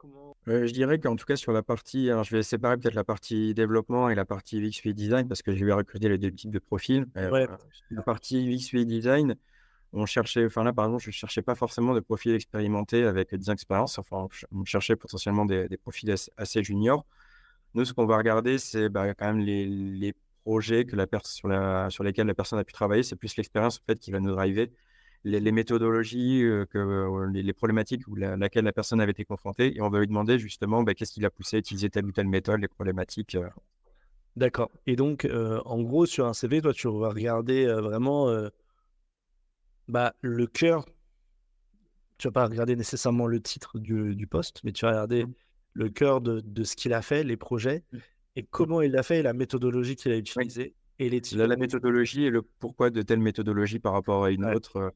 Je dirais qu'en tout cas sur la partie alors je vais séparer peut-être la partie développement et la partie UX UI design parce que je vais recruter les 2 types de profils. Ouais, Sur la partie UX UI design, on cherchait enfin là, par exemple, je cherchais pas forcément de profils expérimentés avec 10 ans d'expérience. Enfin, on cherchait potentiellement des profils assez juniors. Nous, ce qu'on va regarder, c'est, bah, quand même les projets que la pers sur lesquels la personne a pu travailler. C'est plus l'expérience, en fait, qui va nous driver. Les méthodologies, les problématiques où laquelle la personne avait été confrontée et on va lui demander justement, bah, qu'est-ce qui l'a poussé à utiliser telle ou telle méthode, les problématiques. d'accord. Et donc, en gros, sur un CV, toi, tu vas regarder vraiment bah, le cœur. Tu vas pas regarder nécessairement le titre du poste, mais tu vas regarder Mmh. le cœur de ce qu'il a fait, les projets, Mmh. et Mmh. comment il l'a fait, et la méthodologie qu'il a Oui. utilisée, et les La différents. méthodologie et le pourquoi de telle méthodologie par rapport à une Ouais. autre,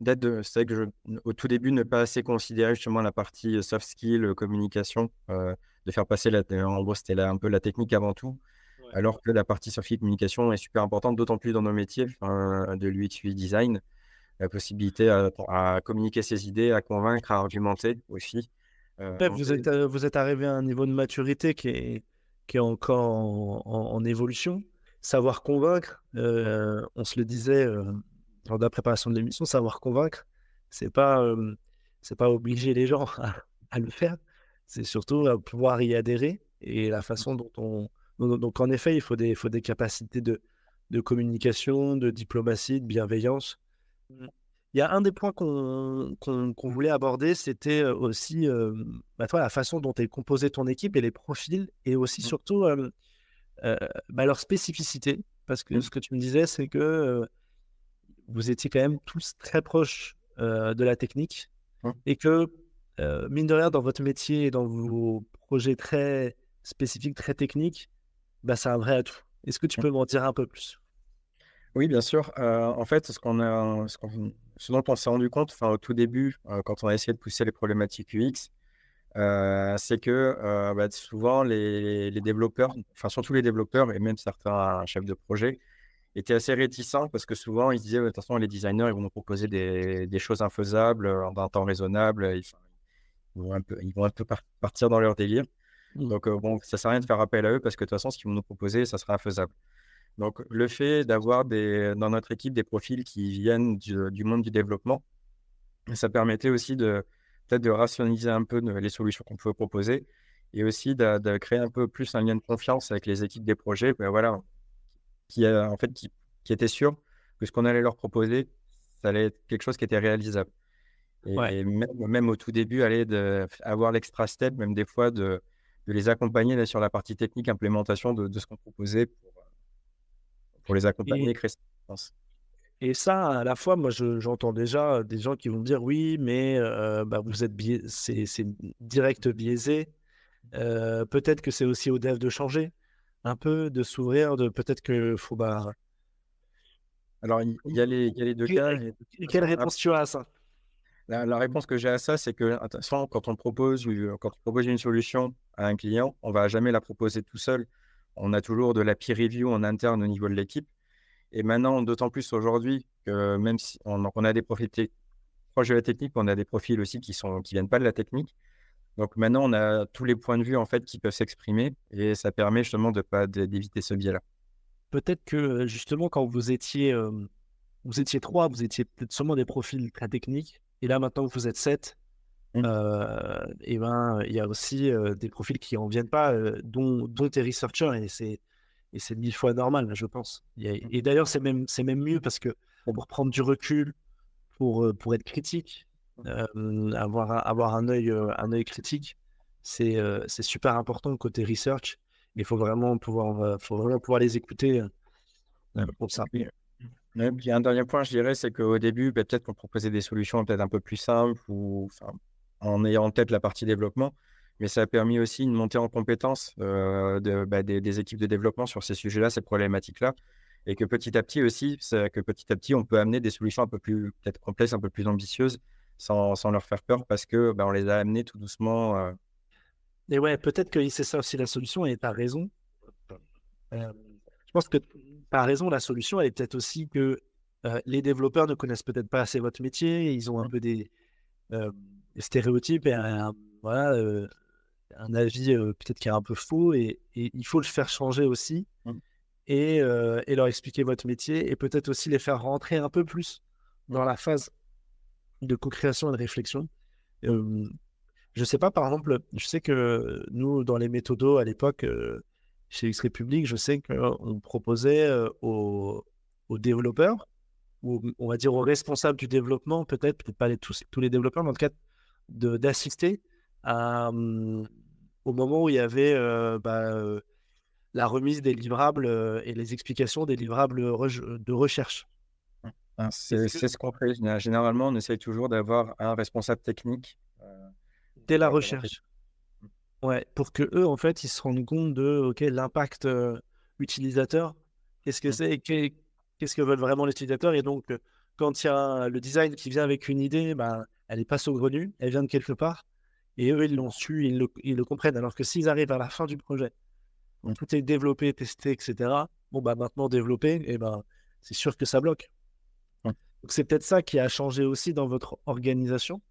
c'est vrai que au tout début, ne pas assez considérer justement la partie, soft skill, communication, de faire passer en gros, c'était un peu la technique avant tout, Ouais. alors que la partie soft skill communication est super importante, d'autant plus dans nos métiers, enfin, de l'UX, UI design. La possibilité à communiquer ses idées, à convaincre, à argumenter aussi. Ouais, Donc vous êtes arrivé à un niveau de maturité qui est encore en évolution. Savoir convaincre, on se le disait lors de la préparation de l'émission, savoir convaincre, c'est pas, c'est pas obliger les gens à le faire, c'est surtout pouvoir y adhérer et la façon dont on. Donc, en effet, il faut des capacités de communication, de diplomatie, de bienveillance. Il y a un des points qu'on voulait aborder, c'était aussi bah, toi, la façon dont est composée ton équipe et les profils, et aussi mmh, surtout euh, bah, leur spécificité. Parce que mmh, ce que tu me disais, c'est que vous étiez quand même tous très proches de la technique mmh, et que, mine de rien, dans votre métier et dans vos projets très spécifiques, très techniques, bah, c'est un vrai atout. Est-ce que tu mmh. peux m'en dire un peu plus? Oui, bien sûr. En fait, ce dont on s'est rendu compte, enfin, au tout début, quand on a essayé de pousser les problématiques UX, c'est que, bah, souvent les développeurs, enfin, surtout les développeurs et même certains chefs de projet étaient assez réticents parce que souvent ils se disaient: «Ouais, de toute façon, les designers, ils vont nous proposer des choses infaisables, en un temps raisonnable, ils vont un peu partir dans leur délire. Mm. Donc, bon, ça sert à rien de faire appel à eux parce que de toute façon, ce qu'ils vont nous proposer, ça sera infaisable». Donc le fait d'avoir dans notre équipe des profils qui viennent du monde du développement, ça permettait aussi peut-être de rationaliser un peu les solutions qu'on pouvait proposer et aussi de créer un peu plus un lien de confiance avec les équipes des projets, bah, voilà, en fait, qui étaient sûrs que ce qu'on allait leur proposer, ça allait être quelque chose qui était réalisable. Ouais. Et même au tout début, aller avoir l'extra step, même des fois de les accompagner là, sur la partie technique, implémentation de ce qu'on proposait pour les accompagner, Et, créer cette confiance. et ça, à la fois, moi, j'entends déjà des gens qui vont me dire oui, mais bah, vous êtes c'est direct biaisé. Peut-être que c'est aussi aux devs de changer un peu, de s'ouvrir, de peut-être que faut bah. Alors il y a les 2 cas et de toute Quelle façon, réponse tu as à ça? la réponse que j'ai à ça, c'est que, attention, quand on propose une solution à un client, on va jamais la proposer tout seul. On a toujours de la peer review en interne au niveau de l'équipe et maintenant, d'autant plus aujourd'hui que même si on a des profils proches de la technique, on a des profils aussi qui viennent pas de la technique. Donc maintenant, on a tous les points de vue, en fait, qui peuvent s'exprimer et ça permet justement de pas d'éviter ce biais-là. Peut-être que justement, quand vous étiez trois, vous étiez peut-être seulement des profils très techniques, et là maintenant que vous êtes sept, Mmh, et ben il y a aussi des profils qui en viennent pas, dont tes researchers, et c'est 1000 fois normal, je pense. mmh, Et d'ailleurs, c'est même mieux parce que pour prendre du recul, pour être critique, mmh. avoir un œil critique, c'est super important côté research. Il faut vraiment pouvoir les écouter pour ça. Oui. Ouais, puis un dernier point, je dirais, c'est qu'au début, bah, peut-être qu'on proposait des solutions peut-être un peu plus simples ou enfin, en ayant en tête la partie développement, mais ça a permis aussi une montée en compétences, des équipes de développement sur ces sujets-là, ces problématiques-là et que petit à petit aussi, on peut amener des solutions un peu plus peut-être complexes, un peu plus ambitieuses sans leur faire peur parce que, bah, on les a amenées tout doucement, Et ouais, peut-être que c'est ça aussi la solution, et tu as raison. Je pense que tu as raison, la solution, elle est peut-être aussi que les développeurs ne connaissent peut-être pas assez votre métier, ils ont un peu des stéréotypes voilà, un avis peut-être qui est un peu faux et il faut le faire changer aussi Mmh. et leur expliquer votre métier et peut-être aussi les faire rentrer un peu plus Mmh. dans la phase de co-création et de réflexion. Euh, je sais pas, par exemple, je sais que nous, dans les méthodos à l'époque, chez X Republic, je sais qu'on proposait aux développeurs, ou on va dire aux responsables du développement, peut-être pas tous les développeurs, mais en tout cas d'assister au moment où il y avait la remise des livrables et les explications des livrables de recherche. Ah, Est-ce que c'est ce qu'on fait. Généralement, on essaye toujours d'avoir un responsable technique, dès la pour implémenter. recherche, ouais, pour que eux, en fait, ils se rendent compte de ok, l'impact utilisateur, qu'est-ce que Mmh. c'est, et qu'est-ce que veulent vraiment les utilisateurs. Et donc, quand il y a le design qui vient avec une idée, ben, elle n'est pas saugrenue, elle vient de quelque part. Et eux, ils l'ont su, ils le comprennent. Alors que s'ils arrivent à la fin du projet, où Mmh. tout est développé, testé, etc., bon, bah, maintenant développé, et ben, c'est sûr que ça bloque. Mmh. Donc, c'est peut-être ça qui a changé aussi dans votre organisation,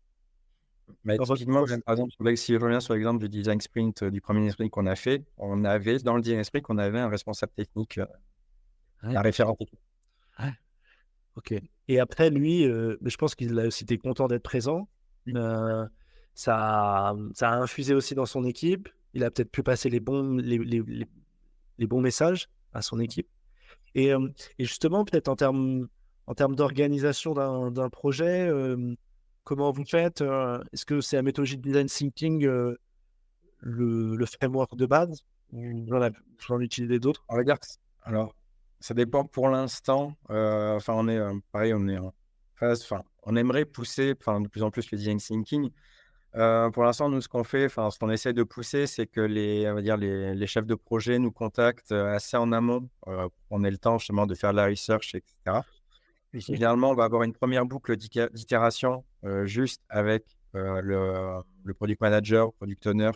Mais dans votre typiquement, process. par exemple, si je reviens sur l'exemple du design sprint, du premier sprint qu'on a fait, on avait dans le design sprint, on avait un responsable technique, Ouais, un référent technique. ouais. Ok. Et après, lui, mais je pense qu'il a aussi été content d'être présent. Mmh. Ça a infusé aussi dans son équipe. Il a peut-être pu passer les bons messages à son équipe. Et, euh, et justement, peut-être en termes d'organisation d'un projet, comment vous faites est-ce que c'est la méthodologie de design thinking, le framework de base, ou vous en utilisez d'autres? On va dire que alors, ça dépend pour l'instant, enfin, on est, pareil, on est en phase, enfin, on aimerait pousser, enfin, de plus en plus le design thinking. Pour l'instant, nous, ce qu'on fait, enfin, ce qu'on essaie de pousser, c'est que on va dire les chefs de projet nous contactent, assez en amont, pour qu'on ait le temps justement de faire de la research et cetera. Oui. Généralement, on va avoir une première boucle d'itération, juste avec, le product manager, product owner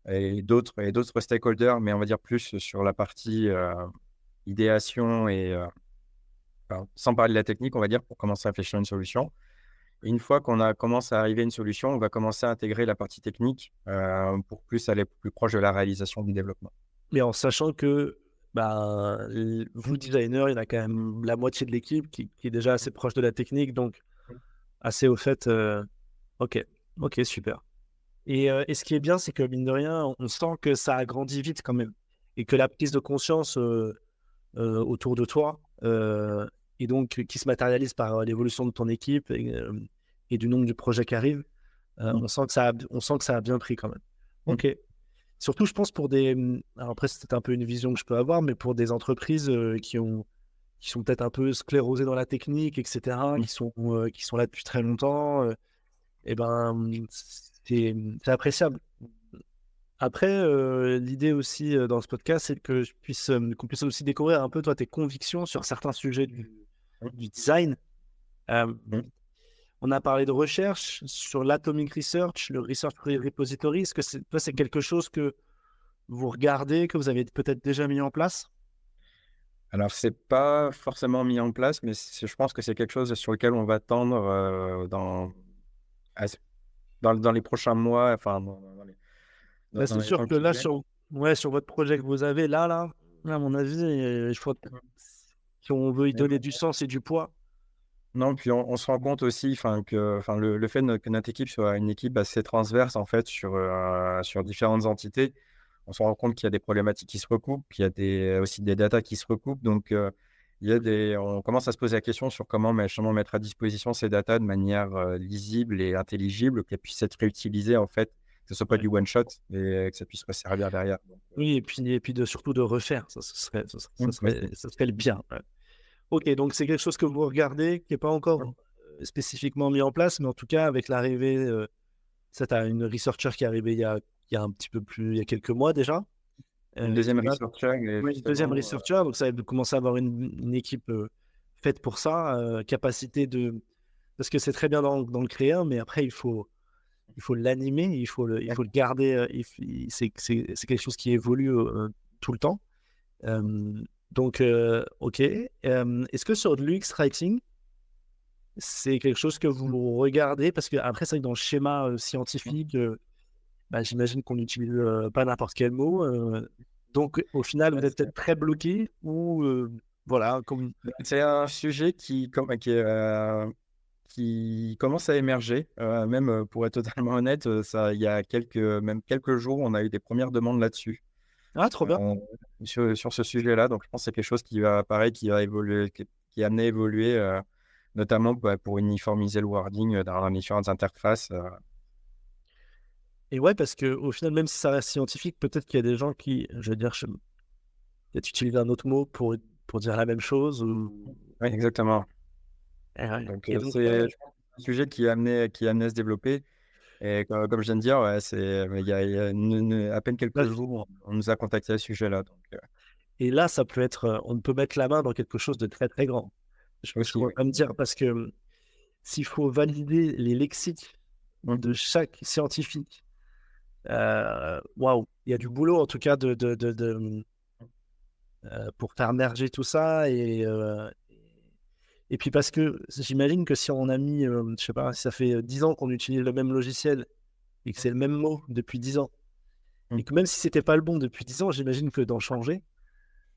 et d'autres stakeholders, mais on va dire plus sur la partie, idéation et enfin, sans parler de la technique, on va dire, pour commencer à réfléchir à une solution. Et une fois qu'on a commencé à arriver à une solution, on va commencer à intégrer la partie technique, pour plus aller plus proche de la réalisation du développement. Mais en sachant que bah, vous, designer, il y en a quand même la moitié de l'équipe qui est déjà assez proche de la technique, donc assez au fait. Ok, ok, super. Et ce qui est bien, c'est que mine de rien, on sent que ça a grandi vite quand même. Et que la prise de conscience autour de toi, et donc qui se matérialise par l'évolution de ton équipe et du nombre de projets qui arrivent, Mmh. on sent que ça a bien pris quand même. Mmh. Ok. Surtout, je pense pour alors après, c'est peut-être un peu une vision que je peux avoir, mais pour des entreprises qui sont peut-être un peu sclérosées dans la technique, etc., Mmh. qui sont là depuis très longtemps, et ben, c'est appréciable. Après, l'idée aussi dans ce podcast, c'est que qu'on puisse aussi découvrir un peu, toi, tes convictions sur certains sujets du design. Euh, Mmh. on a parlé de recherche sur l'Atomic Research, le Research Repository. Est-ce que toi, c'est quelque chose que vous regardez, que vous avez peut-être déjà mis en place? Alors, c'est pas forcément mis en place, mais je pense que c'est quelque chose sur lequel on va tendre, à dans les prochains mois, enfin, Bah, dans c'est les sûr temps que qui là, viennent. ouais, sur votre projet que vous avez, là, à mon avis, je crois que si on veut y Mais donner du sens et du poids, non, puis on se rend compte aussi, enfin, enfin, le fait que notre équipe soit une équipe assez transverse, en fait, sur différentes entités, on se rend compte qu'il y a des problématiques qui se recoupent, qu'il y a aussi des datas qui se recoupent. Donc, on commence à se poser la question sur comment justement mettre à disposition ces datas de manière, lisible et intelligible, qu'elles puissent être réutilisées, en fait, que ce soit pas ouais. du one shot et que ça puisse resservir derrière. Donc, Oui, et puis surtout de refaire, oui, ça serait le bien. Ouais. Ok, donc c'est quelque chose que vous regardez, qui n'est pas encore spécifiquement mis en place, mais en tout cas, avec l'arrivée, ça, tu as une researcher qui est arrivée il y a un petit peu plus, il y a quelques mois déjà, une qui deuxième va, researcher et oui, une deuxième justement, researcher, donc ça va commencer à avoir une équipe faite pour ça, capacité de, parce que c'est très bien dans le créer, mais après, il faut l'animer, il faut le garder, c'est quelque chose qui évolue tout le temps. Donc, ok. Est-ce que sur de l'UX Writing, c'est quelque chose que vous regardez? Parce que après, c'est vrai que dans le schéma scientifique, bah, j'imagine qu'on n'utilise pas n'importe quel mot. Donc, au final, vous Ouais, êtes peut-être très bloqué ou voilà, comme. c'est un sujet qui commence à émerger, même, pour être totalement honnête, ça il y a même quelques jours, on a eu des premières demandes là-dessus, Ah, trop bien. heu, sur ce sujet-là. Donc je pense que c'est quelque chose qui va pareil, qui va évoluer, qui est amené à évoluer, notamment, bah, pour uniformiser le wording, dans les différentes interfaces, Et ouais, parce que au final, même si ça reste scientifique, peut-être qu'il y a des gens qui, je veux dire, peut-être utiliser un autre mot pour dire la même chose ou. ouais, exactement. Eh ouais. Donc Et donc là, c'est je pense que c'est un sujet qui est amené à se développer. Et comme je viens de dire, ouais, il y a à peine quelques là, jours, on nous a contactés à ce sujet-là, donc et là, ça peut être, on peut mettre la main dans quelque chose de très très grand. Je aussi, pourrais oui. pas me dire parce que s'il faut valider les lexiques Mmh. de chaque scientifique, waouh, il y a du boulot en tout cas pour faire merger tout ça et puis parce que j'imagine que si on a mis, je sais pas, si ça fait 10 ans qu'on utilise le même logiciel et que c'est le même mot depuis 10 ans Mmh. et que même si c'était pas le bon depuis 10 ans, j'imagine que d'en changer,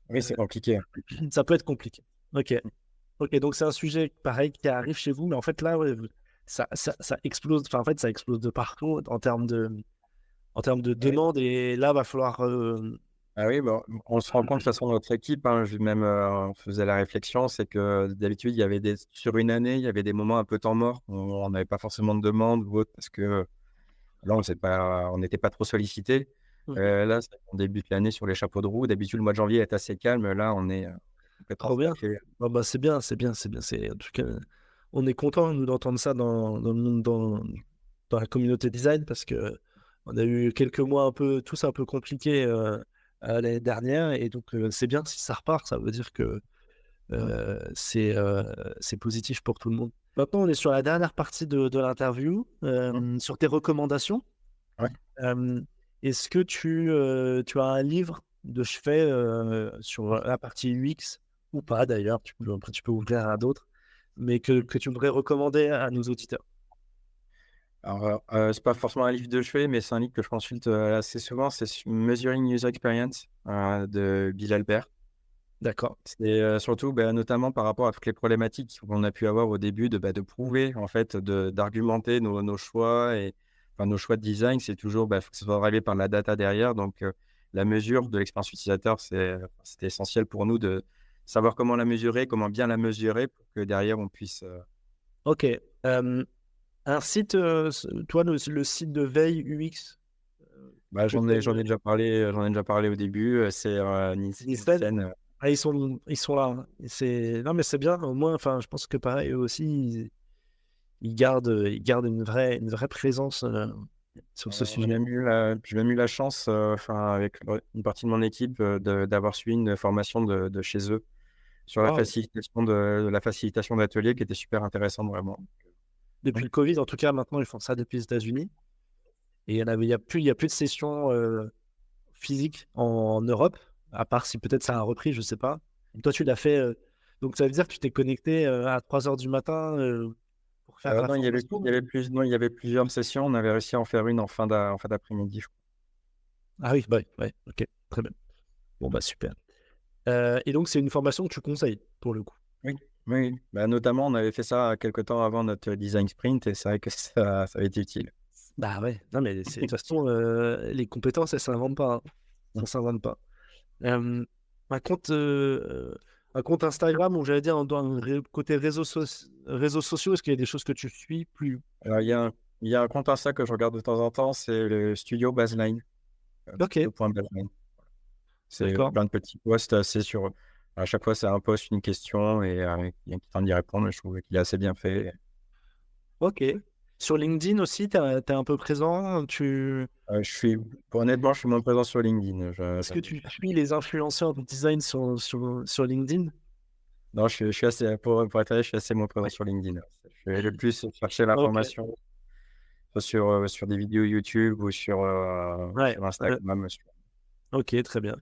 Oui, c'est compliqué. ça peut être compliqué. OK. OK, donc c'est un sujet pareil qui arrive chez vous, mais en fait là, ouais, ça explose, enfin en fait, ça explose de partout en termes de Oui. demande et là, va falloir, Ah oui, bah, on se rend compte de toute façon dans notre équipe, hein, même, on faisait la réflexion, c'est que d'habitude, il y avait sur une année, il y avait des moments un peu temps mort, où on n'avait pas forcément de demande ou autre parce que là, on n'était pas trop sollicités. mmh Là, c'est on débute l'année sur les chapeaux de roue. D'habitude, le mois de janvier est assez calme. Là, on est, complètement trop bien. staffé. Bah, c'est bien, c'est bien, c'est bien. En tout cas, on est content nous d'entendre ça dans le monde, dans la communauté design parce que on a eu quelques mois tous un peu compliqués l'année dernière et donc c'est bien si ça repart, ça veut dire que Mmh. c'est positif pour tout le monde. Maintenant, on est sur la dernière partie de l'interview, Mmh. sur tes recommandations. Ouais. Euh, Est-ce que tu as un livre de chevet sur la partie UX ou pas d'ailleurs, après tu peux ouvrir à d'autres, mais que tu voudrais recommander à nos auditeurs? Alors, c'est pas forcément un livre de chevet, mais c'est un livre que je consulte, assez souvent. C'est Measuring User Experience, de Bill Albert. D'accord. C'est, surtout, bah, notamment par rapport à toutes les problématiques qu'on a pu avoir au début de prouver, en fait, d'argumenter nos choix et enfin, nos choix de design. C'est toujours, bah, faut que ce soit drivé par la data derrière. Donc, la mesure de l'expérience utilisateur, c'était essentiel pour nous de savoir comment la mesurer, comment bien la mesurer pour que derrière on puisse, Ok. Un site, toi, le site de veille UX bah, que j'en tu ai j'en ai déjà parlé, j'en ai déjà parlé au début, c'est, aimes. Nielsen, Ah, ils sont là, hein. Non, mais c'est bien. Au moins, enfin, je pense que pareil, eux aussi, ils gardent une vraie présence sur ce j'ai sujet. même eu la chance, enfin avec, une partie de mon équipe, d'avoir suivi une formation de chez eux sur Waouh. la facilitation d'ateliers qui était super intéressante vraiment. Depuis Mmh. le Covid, en tout cas, maintenant, ils font ça depuis les États-Unis. Et il y a plus de sessions physiques en Europe, à part si peut-être ça a repris, je sais pas. Toi, tu l'as fait. Donc, ça veut dire que tu t'es connecté à 3 heures du matin pour faire la Non, formation. non, il y avait plusieurs sessions. On avait réussi à en faire une en fin d'après-midi, je crois. Ah oui, bah, ouais, ok, très bien. Bon, bah, super. Et donc, c'est une formation que tu conseilles, pour le coup. Oui, oui, oui. Bah, notamment, on avait fait ça quelque temps avant notre design sprint et c'est vrai que ça a été utile. Bah ouais, non, mais de toute façon, les compétences, elles s'inventent pas, hein. Mmh. Ça s'invente pas. Euh, un compte, Instagram, ou j'allais dire, dans le côté réseaux sociaux, est-ce qu'il y a des choses que tu suis plus? Alors il y a un compte Insta que je regarde de temps en temps, c'est le Studio Baseline, Ok, studio.baseline. C'est d'accord. plein de petits posts assez sur à chaque fois, c'est un post, une question et il y a qui tente d'y répondre et je trouve qu'il est assez bien fait. Ok. Sur LinkedIn aussi, t'es un peu présent. Honnêtement, je suis moins présent sur LinkedIn. Est-ce que J'avoue. tu suis les influenceurs de design sur LinkedIn? Non, je suis assez pour être honnête, je suis assez moins présent Oui. sur LinkedIn. Je vais le plus chercher Ok. l'information soit sur des vidéos YouTube ou sur, Ouais. sur Instagram, Ok, très bien.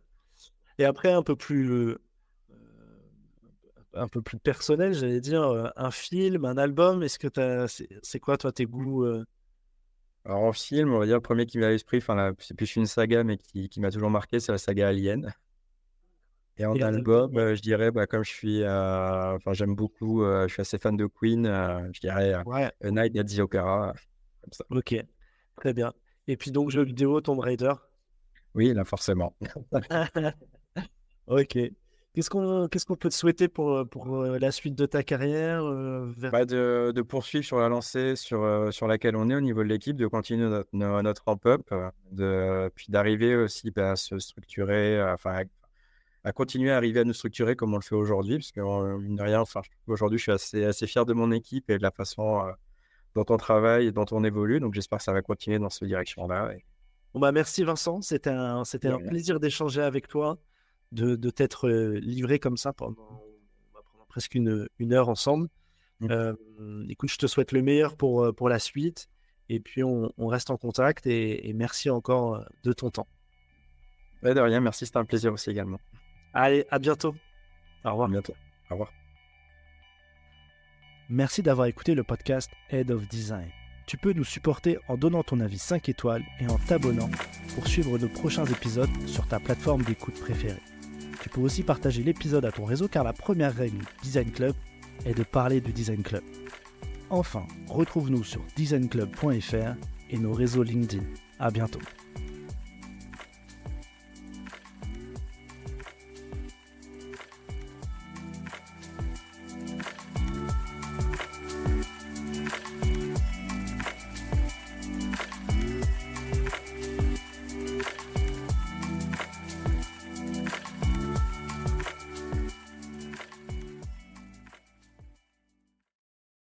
Et après, un peu plus personnel, j'allais dire, un film, un album. Est-ce que c'est quoi, toi, tes goûts? Alors en film, on va dire le premier qui m'est à l'esprit, enfin là, c'est plus une saga, mais qui m'a toujours marqué, c'est la saga Alien. Et en Et un album, album, je dirais, comme je suis, enfin j'aime beaucoup, je suis assez fan de Queen, je dirais, ouais, A Night at the Opera, comme ça. ok, très bien. Et puis donc, jeux vidéo, Tomb Raider. Oui, là forcément. Ok. Qu'est-ce qu'on peut te souhaiter pour la suite de ta carrière De poursuivre sur la lancée sur laquelle on est au niveau de l'équipe, de continuer notre ramp-up, puis d'arriver aussi, à se structurer, enfin à continuer à arriver à nous structurer comme on le fait aujourd'hui. Parce que, mine de rien, enfin, aujourd'hui, je suis assez fier de mon équipe et de la façon, dont on travaille et dont on évolue. Donc j'espère que ça va continuer dans cette direction-là et Bon, bah, merci Vincent, c'était de un rien. plaisir d'échanger avec toi, de t'être livré comme ça pendant presque une heure ensemble. Mmh. Euh, Écoute, je te souhaite le meilleur pour la suite et puis on reste en contact et merci encore de ton temps. Ouais, de rien, merci, c'était un plaisir aussi également. Allez, à bientôt. Au À revoir. bientôt. Au revoir. Merci d'avoir écouté le podcast Head of Design. Tu peux nous supporter en donnant ton avis 5 étoiles et en t'abonnant pour suivre nos prochains épisodes sur ta plateforme d'écoute préférée. Tu peux aussi partager l'épisode à ton réseau car la première règle du Design Club est de parler du Design Club. Enfin, retrouve-nous sur designclub.fr et nos réseaux LinkedIn. À bientôt.